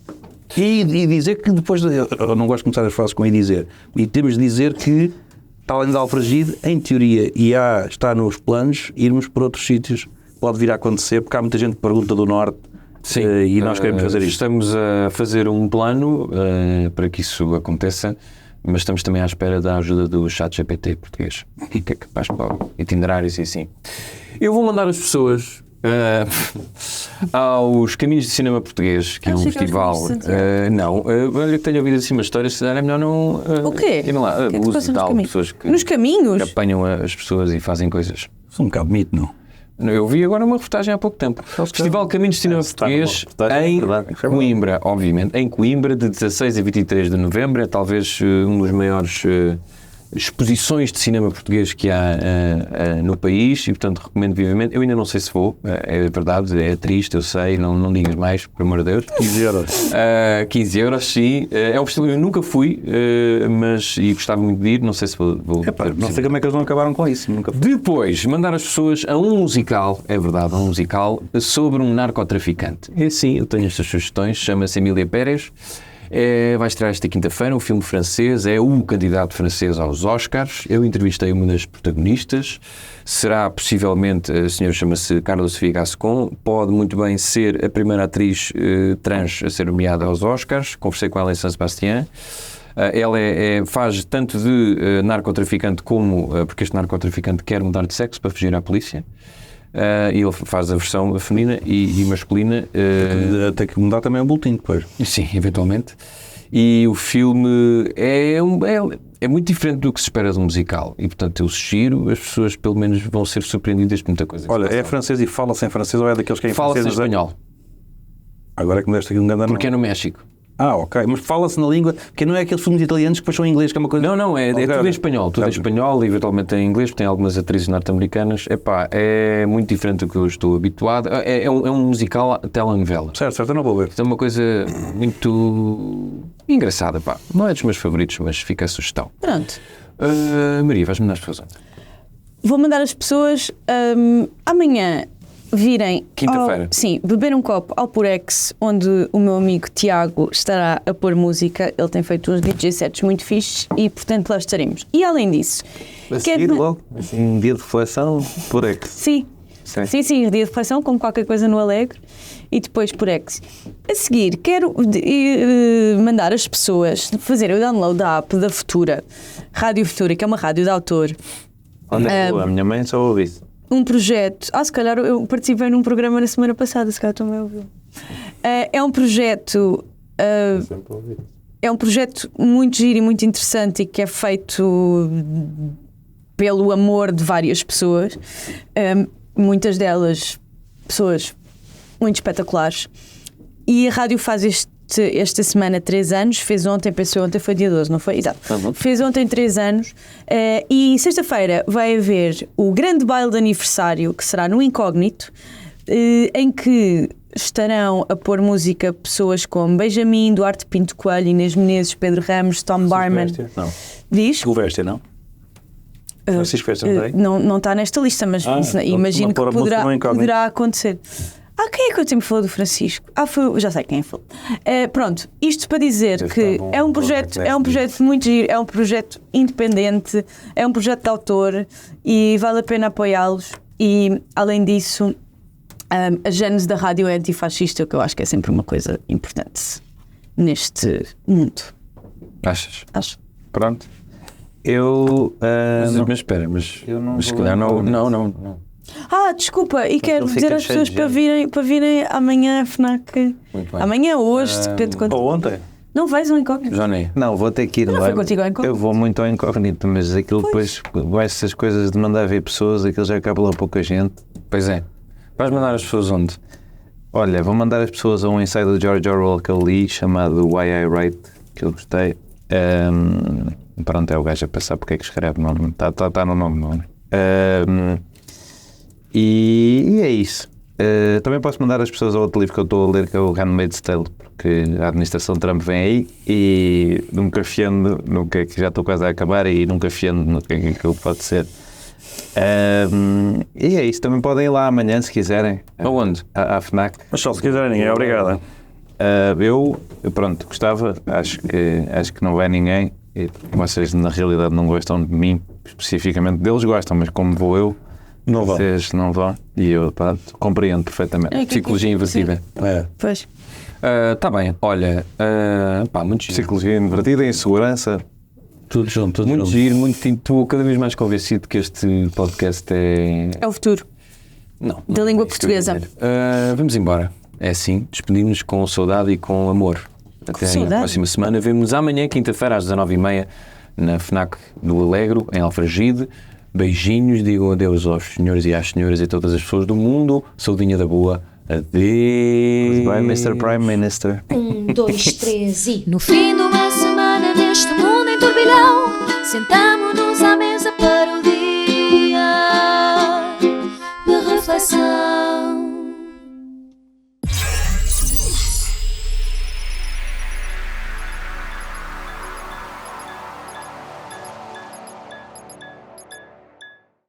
E dizer que depois, eu não gosto de começar as frases com e dizer, e temos de dizer que, para além de Alfragide, em teoria, está nos planos irmos por outros sítios, pode vir a acontecer, porque há muita gente que pergunta do Norte. Sim, E nós queremos fazer isto. Estamos a fazer um plano para que isso aconteça, mas estamos também à espera da ajuda do ChatGPT português, que é capaz para itinerários e assim. Eu vou mandar as pessoas aos Caminhos de Cinema Português, que é um Achei que era os festival. Caminhos de Santiago. Não, olha que tenho ouvido assim umas histórias, se calhar é melhor não. O quê? Irem lá, O que é que se abuso passa e nos tal, caminhos? pessoas que Nos caminhos? apanham as pessoas e fazem coisas. Sou um bocado mito, não? Eu vi agora uma reportagem há pouco tempo. Festival Caminhos de Cinema Português reportagem, em é verdade. Coimbra, obviamente. Em Coimbra, de 16 a 23 de novembro. É talvez um dos maiores exposições de cinema português que há no país e, portanto, recomendo vivamente. Eu ainda não sei se vou, é verdade, é triste, eu sei, não digas mais, por amor de Deus. 15 euros. 15 euros, sim. É um festival, eu nunca fui, mas e gostava muito de ir, não sei se vou Epá, não sei como é que eles não acabaram com isso. Nunca... Depois, mandar as pessoas a um musical, é verdade, a um musical sobre um narcotraficante. É sim, eu tenho estas sugestões, chama-se Emília Pérez. Vai estrear esta quinta-feira, um filme francês, é o candidato francês aos Oscars. Eu entrevistei uma das protagonistas, será possivelmente, a senhora chama-se Carla Sofia Gascon, pode muito bem ser a primeira atriz trans a ser nomeada aos Oscars, conversei com ela em San Sebastián. Ela faz tanto de narcotraficante como, porque este narcotraficante quer mudar de sexo para fugir à polícia. E ele faz a versão feminina e masculina. Tem que mudar também o boletim depois. Sim, eventualmente. E o filme é muito diferente do que se espera de um musical. E, portanto, eu sugiro, as pessoas pelo menos vão ser surpreendidas por muita coisa. Olha, é francês e fala-se em francês ou é daqueles que é em Fala-se em francês? espanhol, Agora é que me deste aqui um grande porque é no México. ok. Mas fala-se na língua, porque não é aqueles filmes italianos que depois são em inglês, que é uma coisa... Não, é Ok, tudo ok. em espanhol. Tudo em espanhol e eventualmente em inglês, porque tem algumas atrizes norte-americanas. É muito diferente do que eu estou habituado. É um musical telenovela. Certo, eu não vou ver. É uma coisa muito engraçada, pá. Não é dos meus favoritos, mas fica a sugestão. Pronto. Maria, vais mandar as pessoas onde? Vou mandar as pessoas amanhã virem. Quinta-feira. Sim, beber um copo ao Purex, onde o meu amigo Tiago estará a pôr música. Ele tem feito uns DJ sets muito fixes e, portanto, lá estaremos. E além disso, A seguir logo, assim, um dia de reflexão, por aí. Sim, dia de reflexão, como qualquer coisa no Alegre, e depois Purex. A seguir, quero mandar as pessoas fazerem o download da app da Futura, Rádio Futura, que é uma rádio de autor. Onde é que a minha mãe só ouve isso? Um projeto. Se calhar eu participei num programa na semana passada, se calhar também ouviu. É um projeto. É um projeto muito giro e muito interessante e que é feito pelo amor de várias pessoas. Muitas delas pessoas muito espetaculares. E a rádio faz esta semana 3 anos, fez ontem, pensou ontem, foi dia 12, não foi? Exato. Fez ontem 3 anos e sexta-feira vai haver o grande baile de aniversário, que será no Incógnito, em que estarão a pôr música pessoas como Benjamin, Duarte Pinto Coelho, Inês Menezes, Pedro Ramos, Tom Barman. Não. Diz? Silvestre, não? Francisco Veste, não tem? Não está nesta lista, mas imagino que poderá acontecer. Quem é que eu sempre falou do Francisco? Já sei quem falou. Pronto, isto para dizer que é um projeto muito giro, é um projeto independente, é um projeto de autor e vale a pena apoiá-los. E além disso, a gênese da rádio é antifascista, o que eu acho que é sempre uma coisa importante neste mundo. Achas? Acho. Pronto. Mas espera, mas se vou calhar lá. não. Desculpa, e quero ele dizer fica às cheio pessoas de para virem amanhã a FNAC. Muito bem. Amanhã, hoje, depende de quando. Ou ontem. Não vais ao Incógnito? Já nem. Não, vou ter que ir não lá. foi contigo ao Incógnito? Eu vou muito ao Incógnito, mas aquilo depois, essas coisas de mandar ver pessoas, aquilo já acaba lá pouca gente. Pois é. Vais mandar as pessoas onde? Olha, vou mandar as pessoas a um ensaio do George Orwell que eu li, chamado Why I Write, que eu gostei. Pronto, é o gajo a pensar porque é que escreve, não está no nome, não é? E é isso. Também posso mandar as pessoas ao outro livro que eu estou a ler, que é o Handmaid's Tale, porque a administração Trump vem aí e nunca fiando no que é que já estou quase a acabar e nunca fiando no que é que aquilo pode ser. E é isso. Também podem ir lá amanhã se quiserem. Aonde? À FNAC. Mas só se quiserem, ninguém é obrigado. Eu pronto, gostava, acho que não vai ninguém. E vocês na realidade não gostam de mim, especificamente deles gostam, mas como vou eu, Não vão. vocês não vão. E eu compreendo perfeitamente. Psicologia invertida. Pois. Está bem, olha, muito giro. Psicologia invertida, insegurança. Tudo junto, tudo Muito junto. giro, estou cada vez mais convencido que este podcast é... É o futuro. Não, Da não língua é isso que eu ia portuguesa. dizer. Vamos embora. É assim, despedimos-nos com saudade e com amor. Até saudade. a próxima semana. Vemo-nos amanhã, quinta-feira, às 19h30, na FNAC do Alegro, em Alfragide. Beijinhos, digam adeus aos senhores e às senhoras e a todas as pessoas do mundo. Saudinha da boa. Adeus. Goodbye, Mr. Prime Minister. 1, 2, 3 e... No fim de uma semana neste mundo em turbilhão, sentamos